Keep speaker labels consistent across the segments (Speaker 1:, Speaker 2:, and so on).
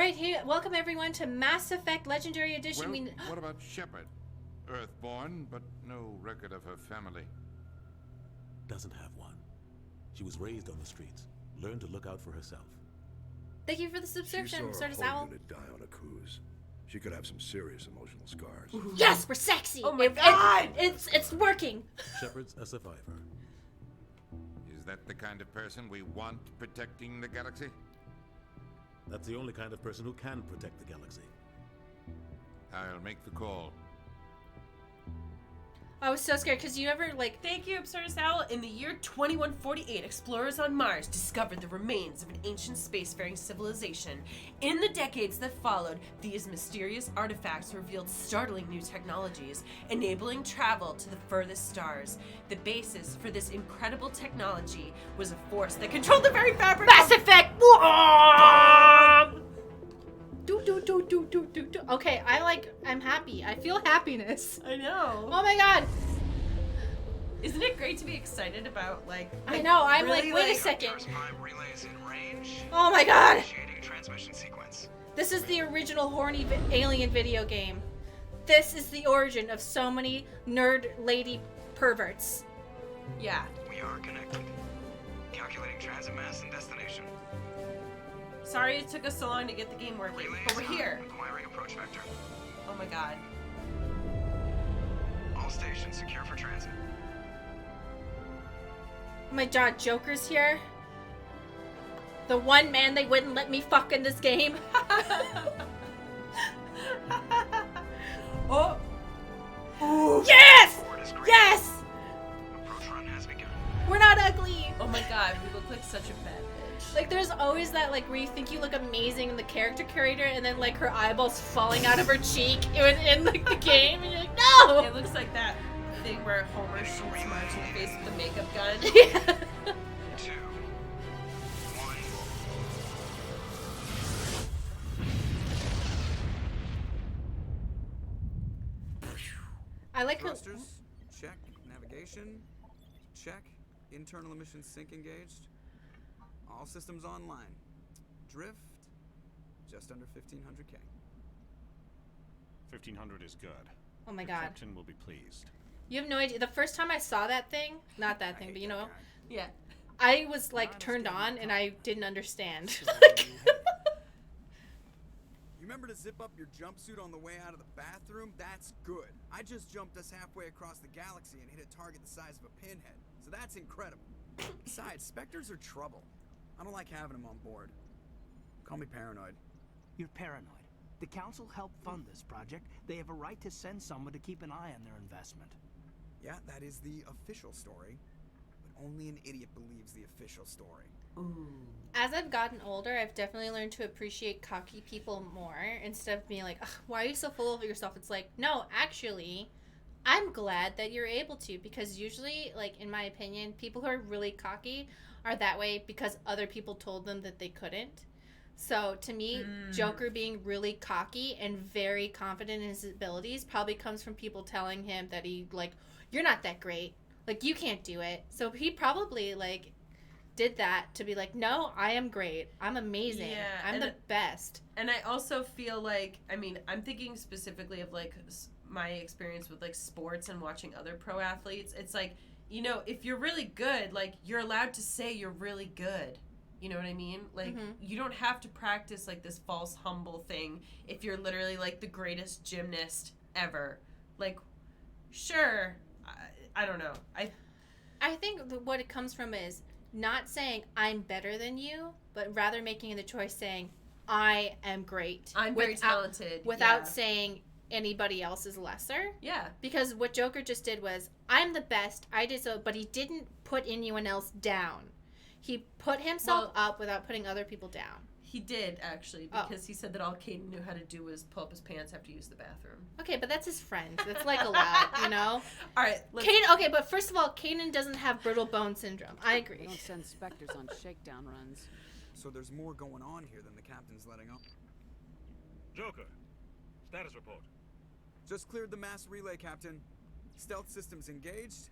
Speaker 1: right, hey, welcome everyone to Mass Effect Legendary Edition.
Speaker 2: Well, what about Shepard? Earthborn, but no record of her family.
Speaker 3: Doesn't have one. She was raised on the streets. Learned to look out for herself.
Speaker 1: Thank you for the subscription,
Speaker 4: She saw
Speaker 1: Stardust
Speaker 4: her whole
Speaker 1: Owl.
Speaker 4: unit die on a cruise. She could have some serious emotional scars.
Speaker 1: Yes, we're sexy.
Speaker 5: Oh my God!
Speaker 1: It's working.
Speaker 3: Shepard's a survivor.
Speaker 2: Is that the kind of person we want protecting the galaxy?
Speaker 3: That's the only kind of person who can protect the galaxy.
Speaker 2: I'll make the call.
Speaker 1: I was so scared because you ever like.
Speaker 5: Thank you, Absurdus Owl. In the year 2148, explorers on Mars discovered the remains of an ancient spacefaring civilization. In the decades that followed, these mysterious artifacts revealed startling new technologies, enabling travel to the furthest stars. The basis for this incredible technology was a force that controlled the very fabric
Speaker 1: Mass
Speaker 5: of
Speaker 1: Effect! Do. Okay, I'm happy. I feel happiness.
Speaker 5: I know.
Speaker 1: Oh my god.
Speaker 5: Isn't it great to be excited about,
Speaker 1: I know, I'm
Speaker 5: really,
Speaker 1: wait a second.
Speaker 6: Prime relays in range.
Speaker 1: Oh my god.
Speaker 6: Initiating a transmission sequence.
Speaker 1: This is the original horny alien video game. This is the origin of so many nerd lady perverts.
Speaker 5: Yeah.
Speaker 6: We are connected. Calculating transit mass and destination.
Speaker 5: Sorry it took us so long to get the game working,
Speaker 6: Relays
Speaker 5: but we're here.
Speaker 6: Acquiring approach vector.
Speaker 5: Oh my god.
Speaker 6: All stations secure for transit.
Speaker 1: Oh my god, Joker's here. The one man they wouldn't let me fuck in this game.
Speaker 5: Oh.
Speaker 1: Yes!
Speaker 6: Board is green.
Speaker 1: Yes!
Speaker 6: Approach run has begun.
Speaker 1: We're not ugly.
Speaker 5: Oh my god, we look like such a bad bitch.
Speaker 1: Like, there's always that, where you think you look amazing in the character creator, and then, her eyeballs falling out of her cheek in the game, and you're like, no!
Speaker 5: It looks like that thing where Homer shoots Marge in the face with the makeup gun.
Speaker 1: Yeah.
Speaker 6: 2, 1.
Speaker 1: I like how...
Speaker 7: Thrusters, check. Navigation, check. Internal emissions sync engaged. All systems online. Drift, just under 1500K.
Speaker 8: 1500 is good.
Speaker 1: Oh my
Speaker 8: The
Speaker 1: god.
Speaker 8: captain will be pleased.
Speaker 1: You have no idea. The first time I saw that thing, not that thing, but you know,
Speaker 5: Yeah.
Speaker 1: I was, turned on, and I didn't understand.
Speaker 7: You remember to zip up your jumpsuit on the way out of the bathroom? That's good. I just jumped us halfway across the galaxy and hit a target the size of a pinhead. So that's incredible. Besides, Spectres are trouble. I don't like having them on board. Call me paranoid.
Speaker 9: You're paranoid. The council helped fund this project. They have a right to send someone to keep an eye on their investment.
Speaker 7: Yeah, that is the official story. But only an idiot believes the official story.
Speaker 5: Ooh.
Speaker 1: As I've gotten older, I've definitely learned to appreciate cocky people more instead of being like, ugh, why are you so full of yourself? It's like, no, actually, I'm glad that you're able to, because usually, in my opinion, people who are really cocky are that way because other people told them that they couldn't. So to me, Joker being really cocky and very confident in his abilities probably comes from people telling him that you're not that great. You can't do it. So he probably, did that to be like, no, I am great. I'm amazing.
Speaker 5: Yeah,
Speaker 1: I'm the best.
Speaker 5: And I also feel I'm thinking specifically of, my experience with, sports and watching other pro athletes. It's if you're really good, you're allowed to say you're really good. You know what I mean? You don't have to practice, this false humble thing if you're literally, the greatest gymnast ever. Sure. I don't know.
Speaker 1: I think what it comes from is not saying I'm better than you, but rather making the choice saying I am great.
Speaker 5: I'm very talented.
Speaker 1: Without saying anybody else is lesser.
Speaker 5: Yeah.
Speaker 1: Because what Joker just did was, I'm the best, I did so, but he didn't put anyone else down. He put himself up without putting other people down.
Speaker 5: He did, actually, because he said that all Caden knew how to do was pull up his pants after he used the bathroom.
Speaker 1: Okay, but that's his friend. That's allowed, you know?
Speaker 5: All right.
Speaker 1: Caden, okay, but first of all, Caden doesn't have brittle bone syndrome. I agree.
Speaker 10: Don't send Spectres on shakedown runs.
Speaker 7: So there's more going on here than the captain's letting on.
Speaker 8: Joker, status report.
Speaker 7: Just cleared the mass relay, Captain. Stealth systems engaged.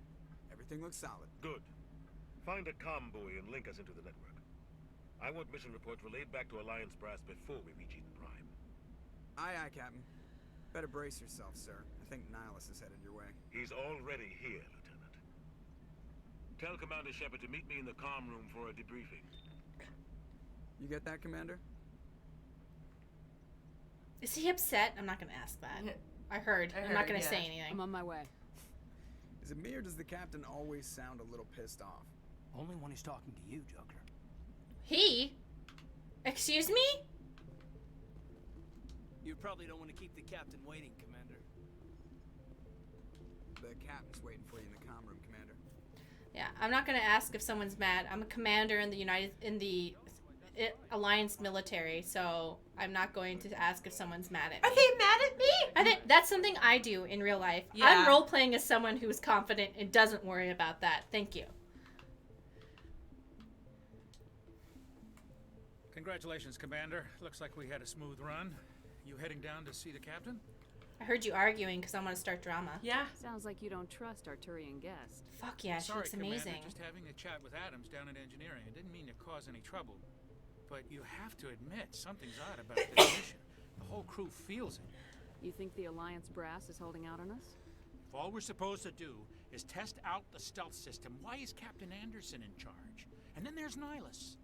Speaker 7: Everything looks solid.
Speaker 8: Good. Find a comm buoy and link us into the network. I want mission reports relayed back to Alliance brass before we reach Eden Prime.
Speaker 7: Aye, aye, Captain. Better brace yourself, sir. I think Nihilus is headed your way.
Speaker 8: He's already here, Lieutenant. Tell Commander Shepard to meet me in the comm room for a debriefing.
Speaker 7: You get that, Commander?
Speaker 1: Is he upset? I'm not going to ask that. I heard. I'm not going to say anything.
Speaker 10: I'm on my way.
Speaker 7: Is it me or does the captain always sound a little pissed off?
Speaker 9: Only when he's talking to you, Joker.
Speaker 1: He? Excuse me?
Speaker 9: You probably don't want to keep the captain waiting, Commander.
Speaker 7: The captain's waiting for you in the comm room, Commander.
Speaker 1: Yeah, I'm not going to ask if someone's mad. I'm a commander in the Alliance military, so I'm not going to ask if someone's mad at me.
Speaker 5: Are they mad at me?
Speaker 1: I think that's something I do in real life.
Speaker 5: Yeah.
Speaker 1: I'm role-playing as someone who's confident and doesn't worry about that. Thank you.
Speaker 11: Congratulations, Commander. Looks like we had a smooth run. You heading down to see the captain?
Speaker 1: I heard you arguing because I want to start drama.
Speaker 5: Yeah.
Speaker 10: Sounds like you don't trust Arturian guest.
Speaker 1: Fuck yeah, she
Speaker 11: Sorry,
Speaker 1: looks amazing.
Speaker 11: Commander, just having a chat with Adams down at engineering. I didn't mean to cause any trouble. But you have to admit, something's odd about this mission. The whole crew feels it.
Speaker 10: You think the Alliance brass is holding out on us?
Speaker 11: If all we're supposed to do is test out the stealth system, why is Captain Anderson in charge? And then there's Nihilus.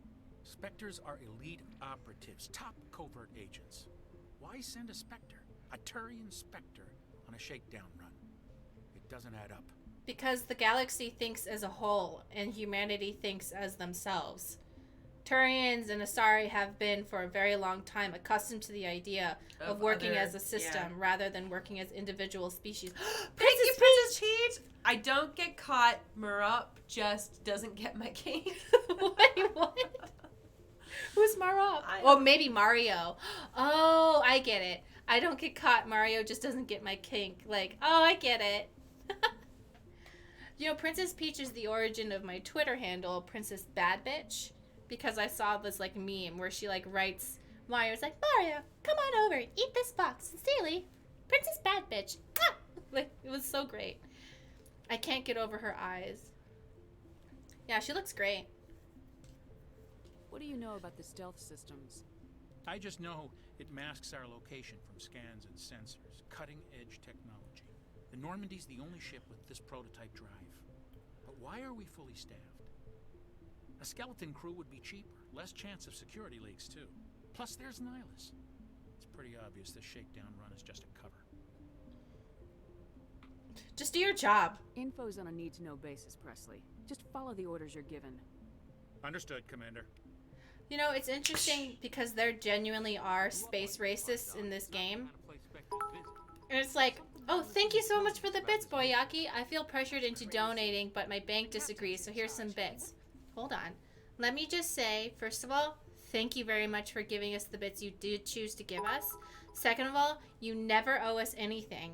Speaker 11: Spectres are elite operatives, top covert agents. Why send a Spectre, a Turian Spectre, on a shakedown run? It doesn't add up.
Speaker 1: Because the galaxy thinks as a whole, and humanity thinks as themselves. Turians and Asari have been for a very long time accustomed to the idea of working as a system rather than working as individual species.
Speaker 5: Princess Peach! I don't get caught. Marop just doesn't get my cake.
Speaker 1: Wait, what? Who's Marop? Oh, maybe Mario. Oh, I get it. I don't get caught. Mario just doesn't get my kink. Like, oh, I get it. You know, Princess Peach is the origin of my Twitter handle, Princess Bad Bitch. Because I saw this, like, meme where she, like, writes, Mario's like, Mario, come on over, eat this box. Sincerely, Princess Bad Bitch. Ah! Like, it was so great. I can't get over her eyes. Yeah, she looks great.
Speaker 10: What do you know about the stealth systems?
Speaker 11: I just know it masks our location from scans and sensors. Cutting-edge technology. The Normandy's the only ship with this prototype drive. But why are we fully staffed? A skeleton crew would be cheaper, less chance of security leaks, too. Plus, there's Nihilus. It's pretty obvious this shakedown run is just a cover.
Speaker 1: Just do your job.
Speaker 10: Info's on a need-to-know basis, Presley. Just follow the orders you're given.
Speaker 11: Understood, Commander.
Speaker 1: You know, it's interesting because there genuinely are space racists in this game. And it's like, oh, thank you so much for the bits, Boyaki. I feel pressured into donating, but my bank disagrees, so here's some bits. Hold on. Let me just say, first of all, thank you very much for giving us the bits you did choose to give us. Second of all, you never owe us anything.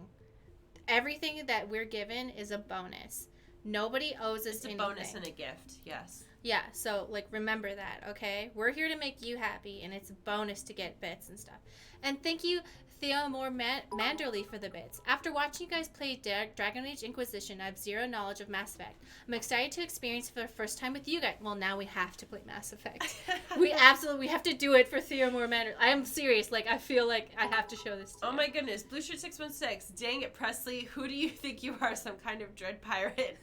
Speaker 1: Everything that we're given is a bonus. Nobody owes us anything.
Speaker 5: It's a bonus and a gift, yes.
Speaker 1: Yeah, so, like, remember that, okay? We're here to make you happy, and it's a bonus to get bits and stuff. And thank you, Theomore Manderly, for the bits. After watching you guys play Dragon Age Inquisition, I have zero knowledge of Mass Effect. I'm excited to experience it for the first time with you guys. Well, now we have to play Mass Effect. we have to do it for Theomore Manderly. I am serious. Like, I feel like I have to show this to you.
Speaker 5: Oh my goodness, Blue Shirt 616. Dang it, Presley. Who do you think you are? Some kind of dread pirate?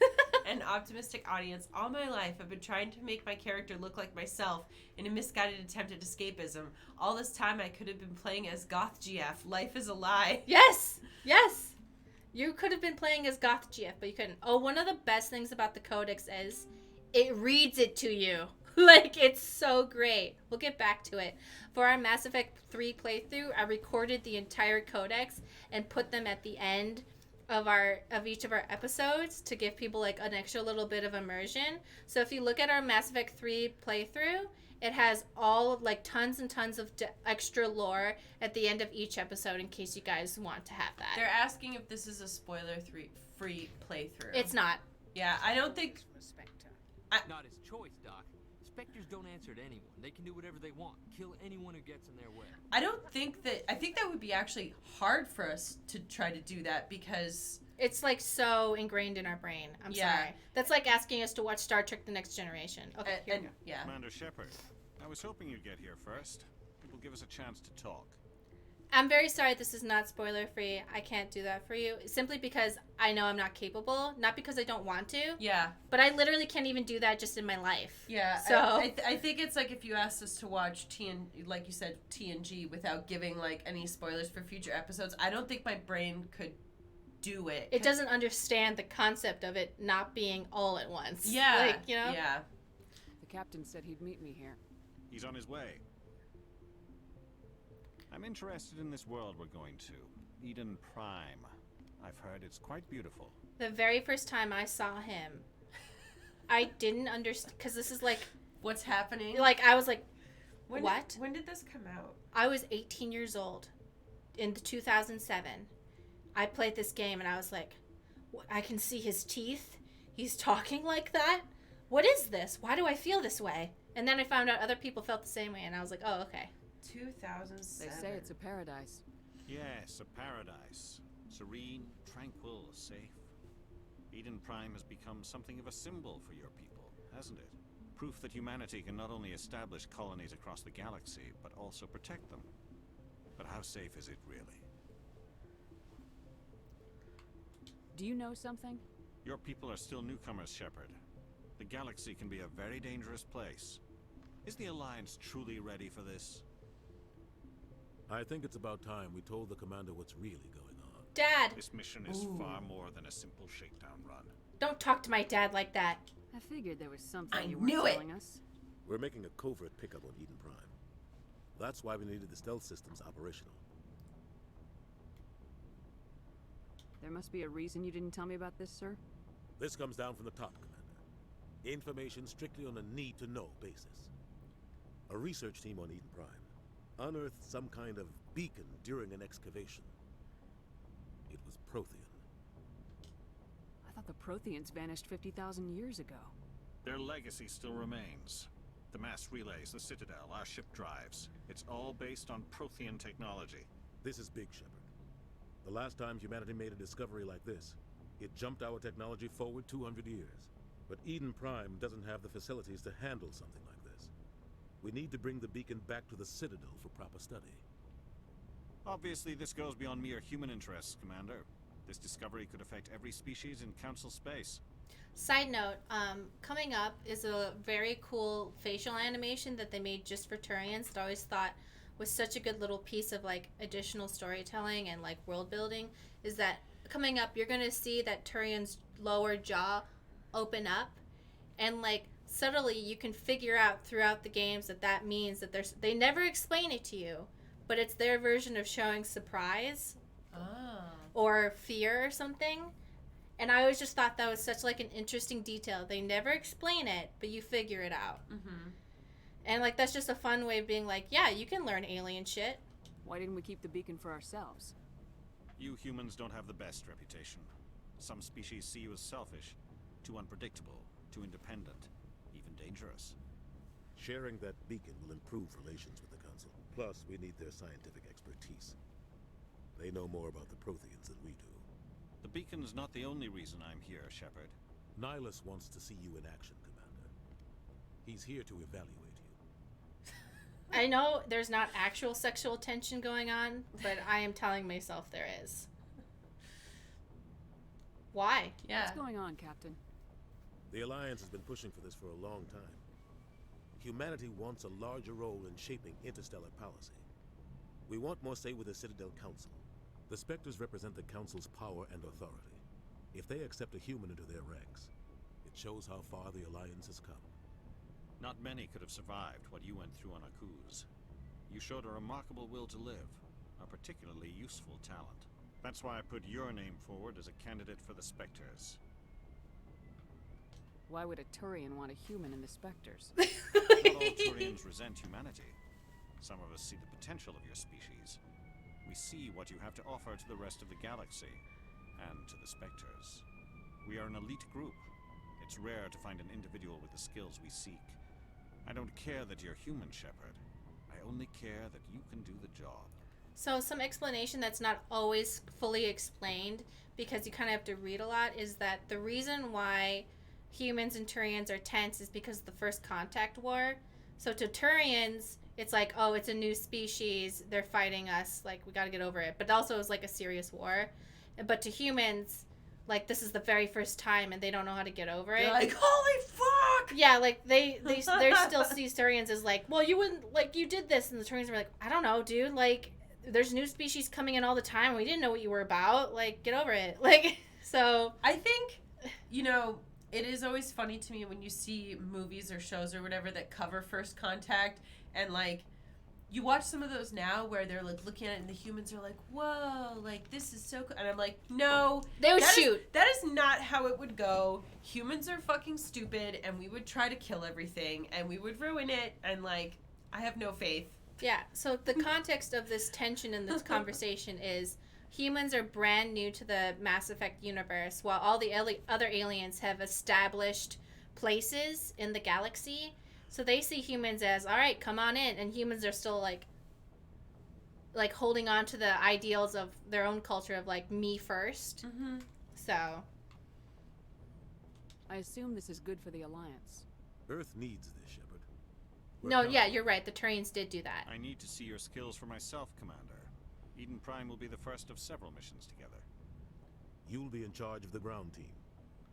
Speaker 5: An optimistic audience. All my life, I've been trying to make my character look like myself in a misguided attempt at escapism. All this time, I could have been playing as Goth GF. Life is a lie.
Speaker 1: Yes! Yes! You could have been playing as Goth GF, but you couldn't. Oh, one of the best things about the Codex is it reads it to you. Like, it's so great. We'll get back to it. For our Mass Effect 3 playthrough, I recorded the entire Codex and put them at the end of each of our episodes to give people like an extra little bit of immersion. So if you look at our Mass Effect 3 playthrough, it has all of like tons and tons of extra lore at the end of each episode in case you guys want to have that.
Speaker 5: They're asking if this is a spoiler-free playthrough.
Speaker 1: It's not.
Speaker 5: Yeah, I don't think...
Speaker 12: Not his choice, Doc. Spectres don't answer to anyone. They can do whatever they want. Kill anyone who gets in their way.
Speaker 5: I think that would be actually hard for us to try to do that because...
Speaker 1: It's like so ingrained in our brain. I'm sorry. That's like asking us to watch Star Trek The Next Generation. Okay, here we go.
Speaker 5: Yeah.
Speaker 8: Commander Shepard, I
Speaker 13: I was hoping you'd get here first. It will give us a chance to talk.
Speaker 1: I'm very sorry this is not spoiler free. I can't do that for you. Simply because I know I'm not capable. Not because I don't want to.
Speaker 5: Yeah.
Speaker 1: But I literally can't even do that just in my life.
Speaker 5: Yeah.
Speaker 1: So
Speaker 5: I think it's like if you asked us to watch like you said, TNG without giving like any spoilers for future episodes, I don't think my brain could do it.
Speaker 1: It doesn't understand the concept of it not being all at once.
Speaker 5: Yeah.
Speaker 1: Like, you know?
Speaker 5: Yeah.
Speaker 10: The captain said he'd meet me here.
Speaker 13: He's on his way. I'm interested in this world we're going to. Eden Prime. I've heard it's quite beautiful.
Speaker 1: The very first time I saw him, I didn't understand, because this is like...
Speaker 5: What's happening?
Speaker 1: Like, I was like, what?
Speaker 5: When did this come out?
Speaker 1: I was 18 years old in 2007. I played this game and I was like, I can see his teeth. He's talking like that? What is this? Why do I feel this way? And then I found out other people felt the same way and I was like, oh, okay.
Speaker 5: 2007.
Speaker 10: They say it's a paradise.
Speaker 13: Yes, a paradise. Serene, tranquil, safe. Eden Prime has become something of a symbol for your people, hasn't it? Proof that humanity can not only establish colonies across the galaxy, but also protect them. But how safe is it really?
Speaker 10: Do you know something?
Speaker 13: Your people are still newcomers, Shepard. The galaxy can be a very dangerous place. Is the Alliance truly ready for this?
Speaker 3: I think it's about time we told the commander what's really going on.
Speaker 1: Dad!
Speaker 13: This mission is far more than a simple shakedown run.
Speaker 1: Don't talk to my dad like that.
Speaker 10: I figured there was something you
Speaker 5: knew
Speaker 10: weren't
Speaker 5: it.
Speaker 10: telling us.
Speaker 3: We're making a covert pickup on Eden Prime. That's why we needed the stealth systems operational.
Speaker 10: There must be a reason you didn't tell me about this, sir?
Speaker 3: This comes down from the top, Commander. Information strictly on a need-to-know basis. A research team on Eden Prime unearthed some kind of beacon during an excavation. It was Prothean.
Speaker 10: I thought the Protheans vanished 50,000 years ago.
Speaker 13: Their legacy still remains. The mass relays, the Citadel, our ship drives. It's all based on Prothean technology.
Speaker 3: This is big, Shepard. The last time humanity made a discovery like this, it jumped our technology forward 200 years. But Eden Prime doesn't have the facilities to handle something like this. We need to bring the beacon back to the Citadel for proper study.
Speaker 13: Obviously, this goes beyond mere human interests, Commander. This discovery could affect every species in Council space.
Speaker 1: Side note, coming up is a very cool facial animation that they made just for Turians that I always thought was such a good little piece of like additional storytelling and like world building, is that coming up you're going to see that Turian's lower jaw open up, and like subtly you can figure out throughout the games that that means that they never explain it to you, but it's their version of showing surprise or fear or something. And I always just thought that was such like an interesting detail. They never explain it, but you figure it out. And like that's just a fun way of being like, yeah, you can learn alien shit.
Speaker 10: Why didn't we keep the beacon for ourselves?
Speaker 13: You humans don't have the best reputation. Some species see you as selfish, too unpredictable, too independent, even dangerous.
Speaker 3: Sharing that beacon will improve relations with the Council. Plus, we need their scientific expertise. They know more about the Protheans than we do.
Speaker 13: The beacon's not the only reason I'm here, Shepard.
Speaker 3: Nihilus wants to see you in action, Commander. He's here to evaluate you.
Speaker 1: I know there's not actual sexual tension going on, but I am telling myself there is. Why?
Speaker 5: Yeah.
Speaker 10: What's going on, Captain?
Speaker 3: The Alliance has been pushing for this for a long time. Humanity wants a larger role in shaping interstellar policy. We want more say with the Citadel Council. The Spectres represent the Council's power and authority. If they accept a human into their ranks, it shows how far the Alliance has come.
Speaker 13: Not many could have survived what you went through on Akuz. You showed a remarkable will to live, a particularly useful talent. That's why I put your name forward as a candidate for the Spectres.
Speaker 10: Why would a Turian want a human in the Spectres?
Speaker 13: Not all Turians resent humanity. Some of us see the potential of your species. We see what you have to offer to the rest of the galaxy, and to the Spectres. We are an elite group. It's rare to find an individual with the skills we seek. I don't care that you're human, Shepard. I only care that you can do the job.
Speaker 1: So some explanation that's not always fully explained, because you kind of have to read a lot, is that the reason why humans and Turians are tense is because of the First Contact War. So to Turians, it's like, oh, it's a new species. They're fighting us. Like, we got to get over it. But also, it's like a serious war. But to humans, like, this is the very first time, and they don't know how to get over it.
Speaker 5: They're like, holy fuck!
Speaker 1: Yeah, like, they still see Turians as like, well, you wouldn't, like, you did this. And the Turians were like, I don't know, dude. Like, there's new species coming in all the time. We didn't know what you were about. Like, get over it. Like, so.
Speaker 5: I think, you know, it is always funny to me when you see movies or shows or whatever that cover First Contact, and, like, you watch some of those now where they're, like, looking at it and the humans are like, whoa, like, this is so cool. And I'm like, no.
Speaker 1: They would shoot.
Speaker 5: That is not how it would go. Humans are fucking stupid, and we would try to kill everything, and we would ruin it, and, like, I have no faith.
Speaker 1: Yeah, so the context of this tension in this conversation is humans are brand new to the Mass Effect universe, while all the other aliens have established places in the galaxy. So they see humans as, all right, come on in, and humans are still like holding on to the ideals of their own culture of like me first.
Speaker 5: Mm-hmm.
Speaker 1: So
Speaker 10: I assume this is good for the Alliance.
Speaker 3: Earth needs this, Shepard.
Speaker 1: no, yeah, you're right. The Turians did do that.
Speaker 13: I need to see your skills for myself, Commander. Eden Prime will be the first of several missions together.
Speaker 3: You'll be in charge of the ground team.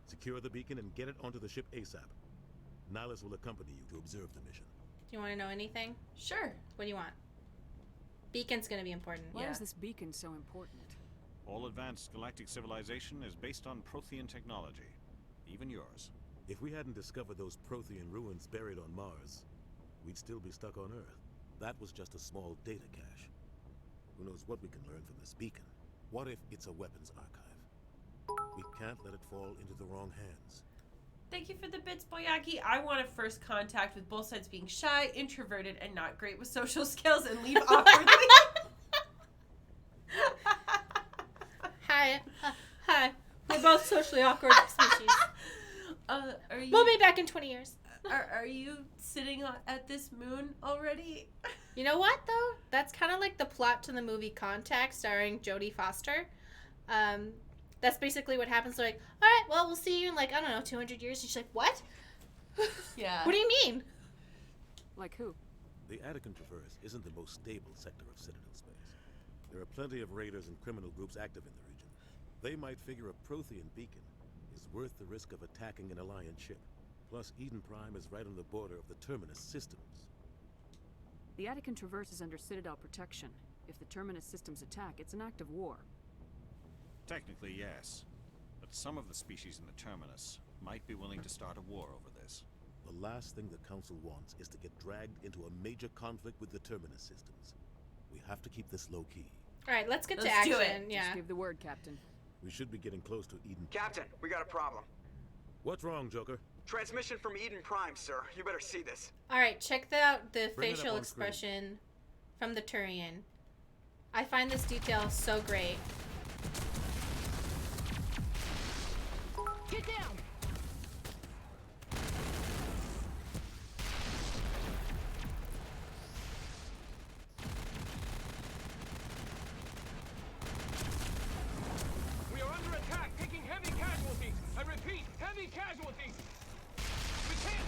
Speaker 3: Secure the beacon and get it onto the ship ASAP. Nihilus will accompany you to observe the mission.
Speaker 1: Do you want to know anything?
Speaker 5: Sure.
Speaker 1: What do you want? Beacon's going to be important.
Speaker 10: Why is this beacon so important?
Speaker 13: All advanced galactic civilization is based on Prothean technology. Even yours.
Speaker 3: If we hadn't discovered those Prothean ruins buried on Mars, we'd still be stuck on Earth. That was just a small data cache. Who knows what we can learn from this beacon? What if it's a weapons archive? We can't let it fall into the wrong hands.
Speaker 5: Thank you for the bits, Boyaki. I want a First Contact with both sides being shy, introverted, and not great with social skills, and leave awkwardly.
Speaker 1: Hi. Hi. We're both socially awkward species. We'll be back in 20 years.
Speaker 5: Are you sitting at this moon already?
Speaker 1: You know what, though? That's kind of like the plot to the movie Contact, starring Jodie Foster. That's basically what happens. They're like, all right, well, we'll see you in, like, I don't know, 200 years. And she's like, what?
Speaker 5: Yeah.
Speaker 1: What do you mean?
Speaker 10: Like who?
Speaker 3: The Attican Traverse isn't the most stable sector of Citadel space. There are plenty of raiders and criminal groups active in the region. They might figure a Prothean beacon is worth the risk of attacking an Alliance ship. Plus, Eden Prime is right on the border of the Terminus systems.
Speaker 10: The Attican Traverse is under Citadel protection. If the Terminus systems attack, it's an act of war.
Speaker 13: Technically, yes. But some of the species in the Terminus might be willing to start a war over this.
Speaker 3: The last thing the Council wants is to get dragged into a major conflict with the Terminus systems. We have to keep this low-key.
Speaker 1: All right, let's get to
Speaker 5: Let's
Speaker 1: action.
Speaker 5: do it.
Speaker 1: Yeah.
Speaker 10: Just give the word, Captain.
Speaker 3: We should be getting close to Eden.
Speaker 6: Captain, we got a problem.
Speaker 3: What's wrong, Joker?
Speaker 6: Transmission from Eden Prime, sir. You better see this.
Speaker 1: All right, check out the
Speaker 3: Bring it up
Speaker 1: facial
Speaker 3: on screen.
Speaker 1: expression from the Turian. I find this detail so great.
Speaker 10: Get down!
Speaker 14: We are under attack, taking heavy casualties. I repeat, heavy casualties. We can't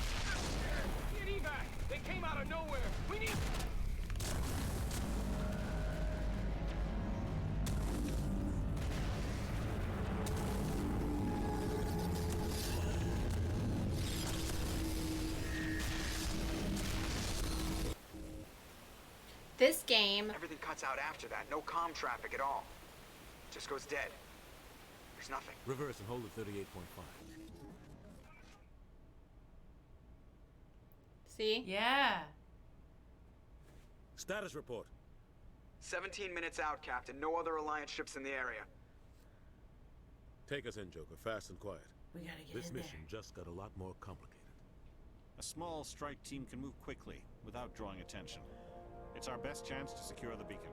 Speaker 14: get evac. They came out of nowhere. We need.
Speaker 1: This game,
Speaker 6: Everything cuts out after that. No comm traffic at all. Just goes dead. There's nothing.
Speaker 3: Reverse and hold at 38.5.
Speaker 1: see?
Speaker 5: Yeah.
Speaker 3: Status report.
Speaker 6: 17 minutes out, Captain. No other Alliance ships in the area.
Speaker 3: Take us in, Joker, fast and quiet.
Speaker 5: We gotta get
Speaker 3: This
Speaker 5: in there.
Speaker 3: mission just got a lot more complicated.
Speaker 13: A small strike team can move quickly, without drawing attention. It's our best chance to secure the beacon.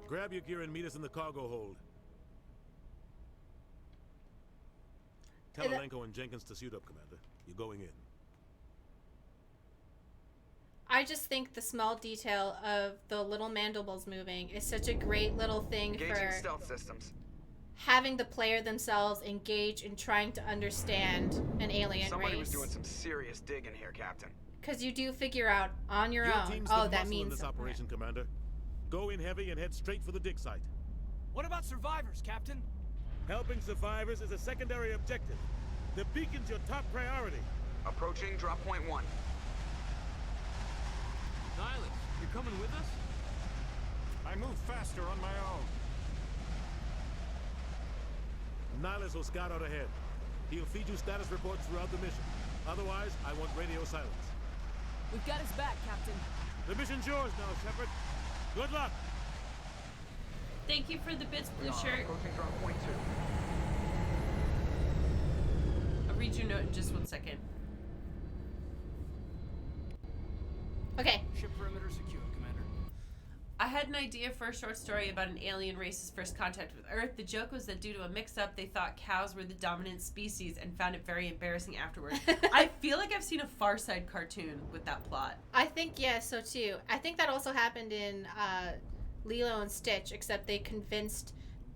Speaker 3: Grab your gear and meet us in the cargo hold. Tell Alenko and Jenkins to suit up, Commander. You're going in.
Speaker 1: I just think the small detail of the little mandibles moving is such a great little thing
Speaker 6: Engaging
Speaker 1: for
Speaker 6: stealth systems.
Speaker 1: having the player themselves engage in trying to understand an alien
Speaker 6: Somebody
Speaker 1: race.
Speaker 6: was doing some serious digging here, Captain.
Speaker 1: Because you do figure out on your own.
Speaker 3: team's
Speaker 1: Oh,
Speaker 3: the
Speaker 1: that
Speaker 3: muscle in
Speaker 1: means
Speaker 3: this
Speaker 1: something.
Speaker 3: operation, Commander. Go in heavy and head straight for the dig site.
Speaker 9: What about survivors, Captain?
Speaker 3: Helping survivors is a secondary objective. The beacon's your top priority.
Speaker 6: Approaching drop point 1.
Speaker 12: Nihilus, you're coming with us?
Speaker 13: I move faster on my own.
Speaker 3: Nihilus will scout out ahead. He'll feed you status reports throughout the mission. Otherwise, I want radio silence.
Speaker 10: We've got his back, Captain.
Speaker 3: The mission's yours now, Shepard. Good luck.
Speaker 5: Thank you for the bits, blue shirt.
Speaker 6: Approaching drop point 2.
Speaker 5: I'll read your note in just 1 second.
Speaker 1: Okay.
Speaker 9: Ship perimeter secure, Commander.
Speaker 5: I had an idea for a short story about an alien race's first contact with Earth. The joke was that due to a mix-up, they thought cows were the dominant species and found it very embarrassing afterwards. I feel like I've seen a Far Side cartoon with that plot.
Speaker 1: I think, yeah, so too. I think that also happened in Lilo and Stitch, except they convinced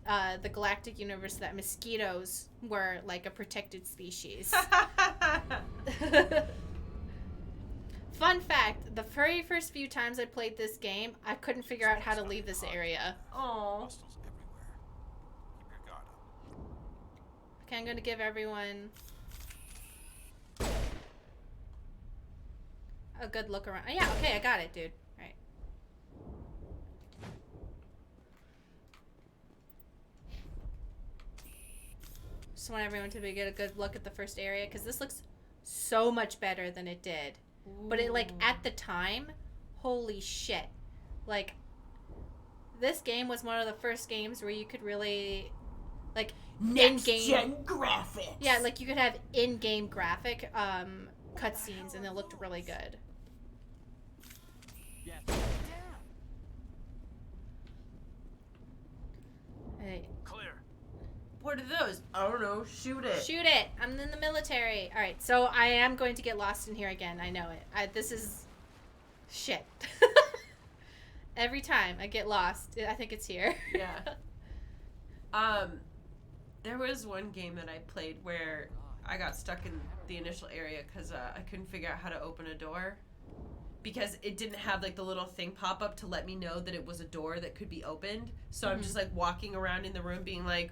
Speaker 1: the galactic universe that mosquitoes were like a protected species. Fun fact, the very first few times I played this game, I couldn't figure out how to leave this area.
Speaker 5: Aww.
Speaker 13: Hostiles everywhere. Keep your guard up.
Speaker 1: Okay, I'm gonna give everyone a good look around. Yeah, okay, I got it, dude. Alright. Just want everyone to get a good look at the first area, because this looks so much better than it did. But it, like, at the time, holy shit. Like, this game was one of the first games where you could really, like, in-game
Speaker 5: graphics.
Speaker 1: Yeah, like, you could have in-game graphic cutscenes, and it looked really good.
Speaker 9: Yes.
Speaker 1: Hey.
Speaker 9: Clear.
Speaker 5: What are those? I don't know. Shoot it.
Speaker 1: Shoot it! I'm in the military. All right, so I am going to get lost in here again. I know it. This is shit. Every time I get lost, I think it's here.
Speaker 5: Yeah. There was one game that I played where I got stuck in the initial area because I couldn't figure out how to open a door. Because it didn't have like the little thing pop up to let me know that it was a door that could be opened. So I'm just like walking around in the room being like,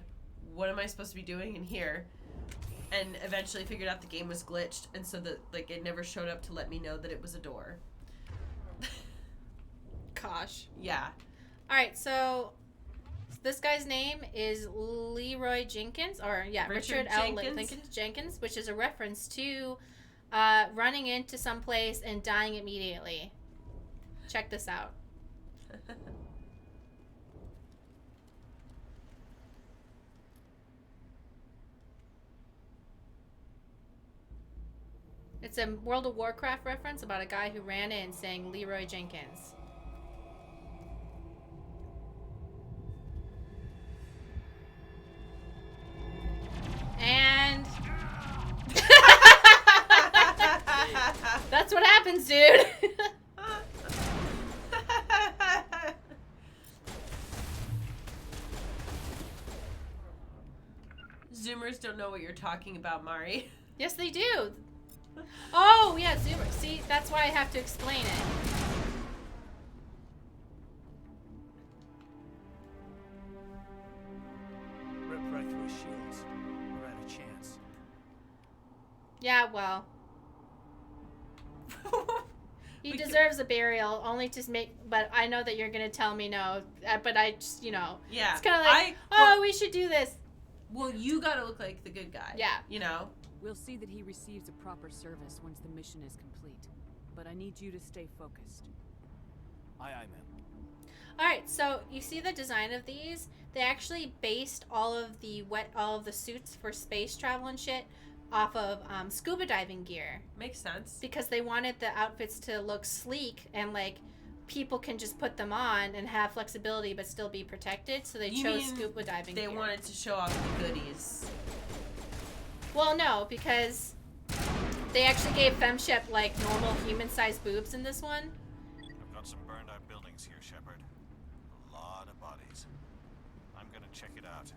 Speaker 5: what am I supposed to be doing in here? And eventually figured out the game was glitched, and so that like it never showed up to let me know that it was a door.
Speaker 1: Gosh.
Speaker 5: Yeah.
Speaker 1: All right, so this guy's name is Leroy Jenkins, or yeah, Richard L. Jenkins, which is a reference to running into some place and dying immediately. Check this out. It's a World of Warcraft reference about a guy who ran in saying Leroy Jenkins. And that's what happens, dude.
Speaker 5: Zoomers don't know what you're talking about, Mari.
Speaker 1: Yes, they do. Oh, yeah, Zoomer. See, that's why I have to explain it.
Speaker 9: Rip right through his shields. We're out of chance.
Speaker 1: Yeah, well. He deserves a burial, only to make. But I know that you're gonna tell me no. But I just, you know.
Speaker 5: Yeah.
Speaker 1: It's kind of like, we should do this.
Speaker 5: Well, you gotta look like the good guy.
Speaker 1: Yeah.
Speaker 5: You know?
Speaker 10: We'll see that he receives a proper service once the mission is complete. But I need you to stay focused.
Speaker 9: Aye, aye, ma'am.
Speaker 1: Alright, so you see the design of these? They actually based all of the suits for space travel and shit off of scuba diving gear.
Speaker 5: Makes sense.
Speaker 1: Because they wanted the outfits to look sleek and like people can just put them on and have flexibility but still be protected, so they chose scuba diving gear.
Speaker 5: They wanted to show off the goodies.
Speaker 1: Well, no, because they actually gave FemShep like normal human-sized boobs in this one.
Speaker 13: I've got some burned out buildings here, Shepard. A lot of bodies. I'm gonna check it out.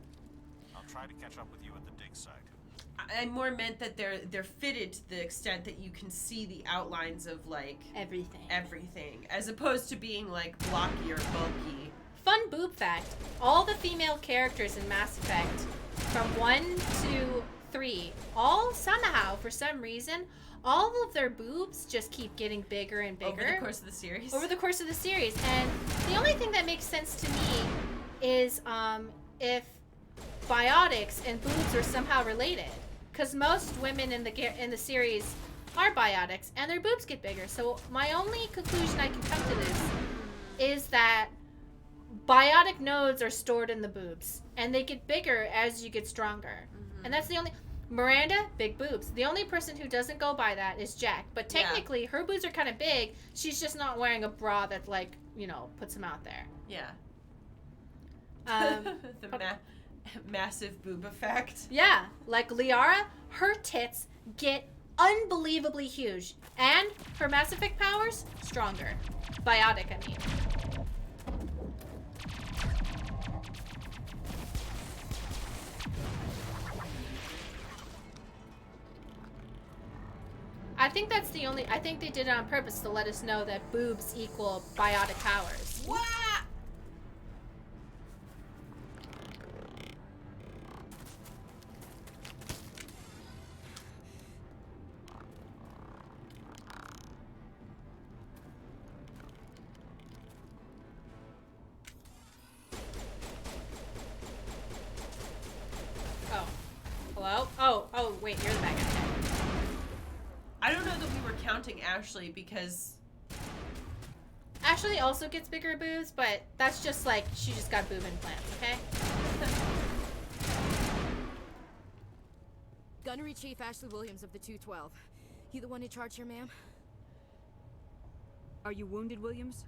Speaker 13: I'll try to catch up with you at the dig site.
Speaker 5: I more meant that they're fitted to the extent that you can see the outlines of like everything, as opposed to being like blocky or bulky.
Speaker 1: Fun boob fact: all the female characters in Mass Effect, from 1 to 3, all somehow, for some reason, all of their boobs just keep getting bigger and bigger
Speaker 5: Over the course of the series.
Speaker 1: And the only thing that makes sense to me is if biotics and boobs are somehow related, because most women in the series are biotics and their boobs get bigger. So my only conclusion I can come to this is that biotic nodes are stored in the boobs and they get bigger as you get stronger. And that's the only... Miranda, big boobs. The only person who doesn't go by that is Jack. But technically, her boobs are kind of big. She's just not wearing a bra that, like, you know, puts them out there.
Speaker 5: Yeah. Massive boob effect.
Speaker 1: Yeah. Like Liara, her tits get unbelievably huge. And her Mass Effect powers, stronger. Biotic, I mean. I think that's the only... I think they did it on purpose to let us know that boobs equal biotic powers.
Speaker 5: What?
Speaker 1: Oh. Hello? Oh, wait, you're the bad guy.
Speaker 5: I don't know that we were counting Ashley because...
Speaker 1: Ashley also gets bigger boobs, but that's just like, she just got boob implants, okay?
Speaker 15: Gunnery Chief Ashley Williams of the 212. You the one in charge here, ma'am?
Speaker 10: Are you wounded, Williams?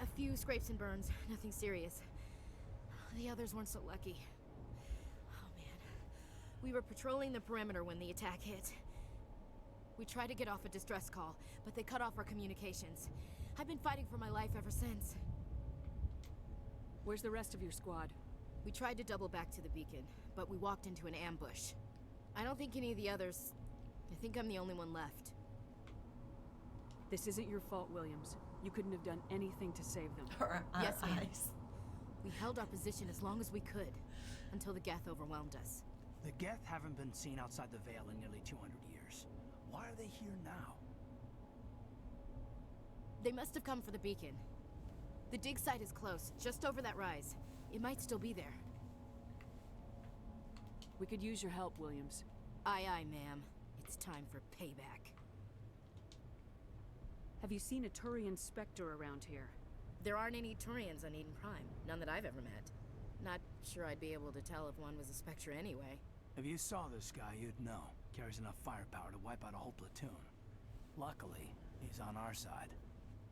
Speaker 15: A few scrapes and burns, nothing serious. The others weren't so lucky. Oh man. We were patrolling the perimeter when the attack hit. We tried to get off a distress call, but they cut off our communications. I've been fighting for my life ever since.
Speaker 10: Where's the rest of your squad?
Speaker 15: We tried to double back to the beacon, but we walked into an ambush. I don't think any of the others... I think I'm the only one left.
Speaker 10: This isn't your fault, Williams. You couldn't have done anything to save them.
Speaker 15: Yes, ma'am. We held our position as long as we could, until the Geth overwhelmed us.
Speaker 9: The Geth haven't been seen outside the Veil in nearly 200 years. Why are they here now?
Speaker 15: They must have come for the beacon. The dig site is close, just over that rise. It might still be there.
Speaker 10: We could use your help, Williams.
Speaker 15: Aye, aye, ma'am. It's time for payback.
Speaker 10: Have you seen a Turian Spectre around here?
Speaker 15: There aren't any Turians on Eden Prime. None that I've ever met. Not sure I'd be able to tell if one was a Spectre anyway.
Speaker 9: If you saw this guy, you'd know. Carries enough firepower to wipe out a whole platoon. Luckily, he's on our side.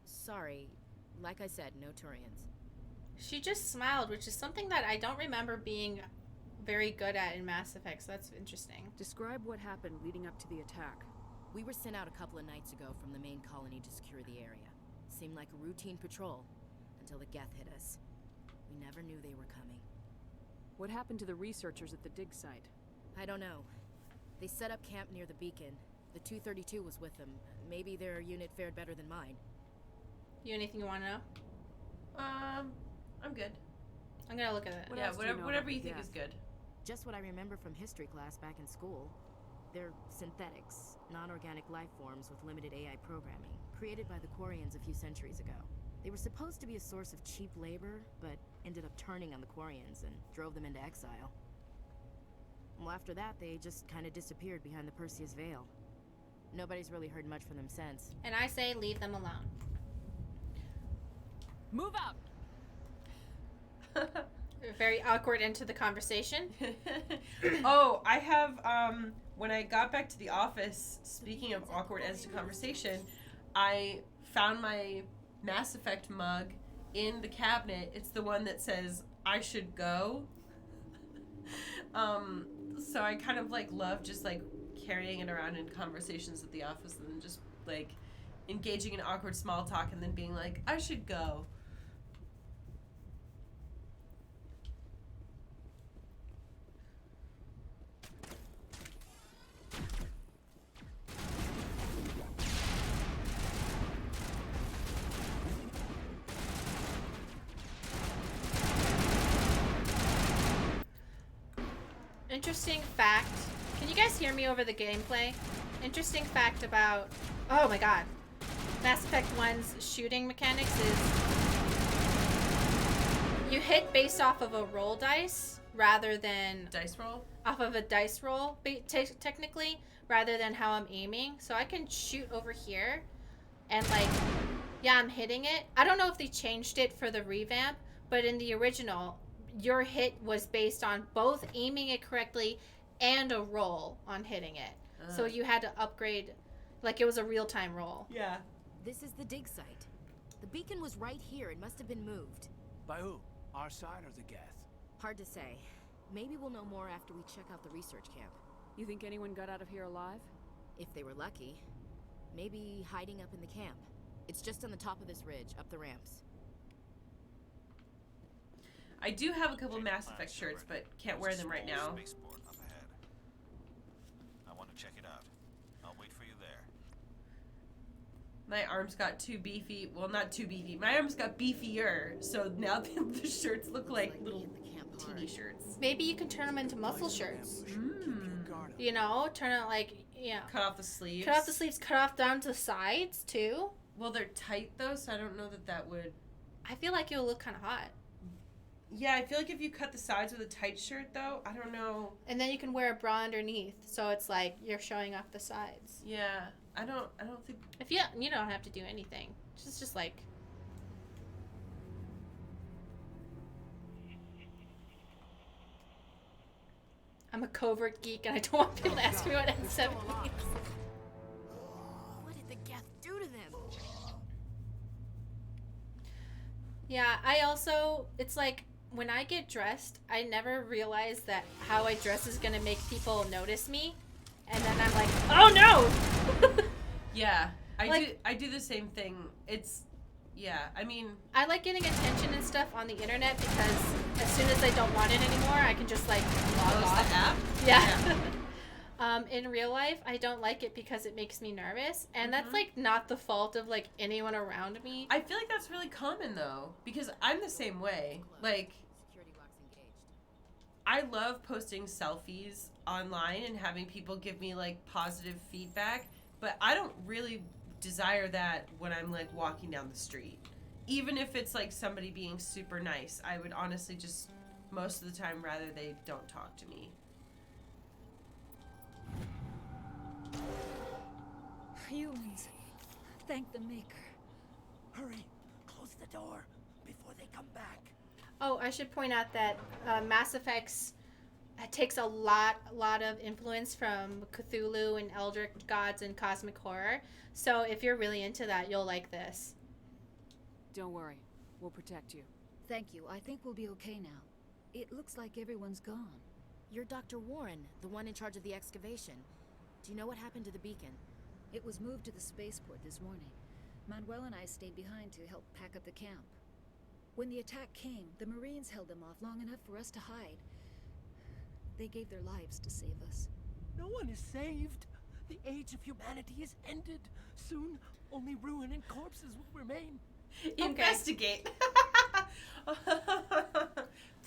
Speaker 15: Sorry. Like I said, no Turians.
Speaker 1: She just smiled, which is something that I don't remember being very good at in Mass Effect, so that's interesting.
Speaker 10: Describe what happened leading up to the attack.
Speaker 15: We were sent out a couple of nights ago from the main colony to secure the area. Seemed like a routine patrol, until the Geth hit us. We never knew they were coming.
Speaker 10: What happened to the researchers at the dig site?
Speaker 15: I don't know. They set up camp near the beacon. The 232 was with them. Maybe their unit fared better than mine.
Speaker 1: You anything you want to know?
Speaker 5: I'm good.
Speaker 1: I'm gonna look at it.
Speaker 5: Whatever you think is good.
Speaker 15: Just what I remember from history class back in school. They're synthetics, non-organic life forms with limited AI programming, created by the Quarians a few centuries ago. They were supposed to be a source of cheap labor, but ended up turning on the Quarians and drove them into exile. Well, after that, they just kind of disappeared behind the Perseus Veil. Nobody's really heard much from them since.
Speaker 1: And I say leave them alone.
Speaker 15: Move out!
Speaker 1: Very awkward into the conversation.
Speaker 5: Oh, I have, when I got back to the office, speaking of awkward ends to conversation, I found my Mass Effect mug in the cabinet. It's the one that says, I should go. So I kind of, like, love just, like, carrying it around in conversations at the office and then just, like, engaging in awkward small talk and then being like, I should go.
Speaker 1: Interesting fact. Can you guys hear me over the gameplay? Interesting fact about... Oh my god. Mass Effect 1's shooting mechanics is... You hit based off of a roll dice rather than...
Speaker 5: Dice roll?
Speaker 1: Off of a dice roll, technically, rather than how I'm aiming. So I can shoot over here and like... Yeah, I'm hitting it. I don't know if they changed it for the revamp, but in the original, your hit was based on both aiming it correctly and a roll on hitting it. So you had to upgrade, like it was a real-time roll.
Speaker 5: Yeah.
Speaker 15: This is the dig site. The beacon was right here. It must have been moved.
Speaker 9: By who? Our side or the Geth?
Speaker 15: Hard to say. Maybe we'll know more after we check out the research camp.
Speaker 10: You think anyone got out of here alive?
Speaker 15: If they were lucky. Maybe hiding up in the camp. It's just on the top of this ridge, up the ramps.
Speaker 5: I do have a couple Mass Effect shirts, but can't wear them right now.
Speaker 13: Spaceport up ahead. I want to check it out. I'll wait for you there.
Speaker 5: My arms got too beefy. Well, not too beefy. My arms got beefier, so now the shirts look like little teeny shirts.
Speaker 1: Maybe you can turn them into muscle shirts. You know, turn it like, yeah.
Speaker 5: Cut off the sleeves.
Speaker 1: Cut off the sleeves, cut off down to the sides, too.
Speaker 5: Well, they're tight, though, so I don't know that would...
Speaker 1: I feel like it'll look kind of hot.
Speaker 5: Yeah, I feel like if you cut the sides with a tight shirt, though, I don't know.
Speaker 1: And then you can wear a bra underneath, so it's like you're showing off the sides.
Speaker 5: Yeah, I don't think...
Speaker 1: If you don't have to do anything. Just like... I'm a covert geek and I don't want people to ask me what N7 means.
Speaker 15: What did the Geth do to them?
Speaker 1: Yeah, I also... It's like... When I get dressed, I never realize that how I dress is gonna make people notice me, and then I'm like, oh no!
Speaker 5: Yeah, I do the same thing. It's, yeah, I mean,
Speaker 1: I like getting attention and stuff on the internet because as soon as I don't want it anymore, I can just like log off.
Speaker 5: The app?
Speaker 1: Yeah. In real life, I don't like it because it makes me nervous, and that's like not the fault of like anyone around me.
Speaker 5: I feel like that's really common though, because I'm the same way. Like, I love posting selfies online and having people give me like positive feedback, but I don't really desire that when I'm like walking down the street. Even if it's like somebody being super nice, I would honestly just most of the time rather they don't talk to me.
Speaker 16: Humans, thank the Maker.
Speaker 9: Hurry, close the door before they come back.
Speaker 1: Oh, I should point out that Mass Effects takes a lot of influence from Cthulhu and Eldritch gods and cosmic horror. So if you're really into that, you'll like this.
Speaker 10: Don't worry, we'll protect you.
Speaker 16: Thank you. I think we'll be okay now. It looks like everyone's gone.
Speaker 15: You're Dr. Warren, the one in charge of the excavation. Do you know what happened to the beacon?
Speaker 16: It was moved to the spaceport this morning. Manuel and I stayed behind to help pack up the camp. When the attack came, the Marines held them off long enough for us to hide. They gave their lives to save us.
Speaker 9: No one is saved. The age of humanity is ended. Soon, only ruin and corpses will remain.
Speaker 5: Investigate.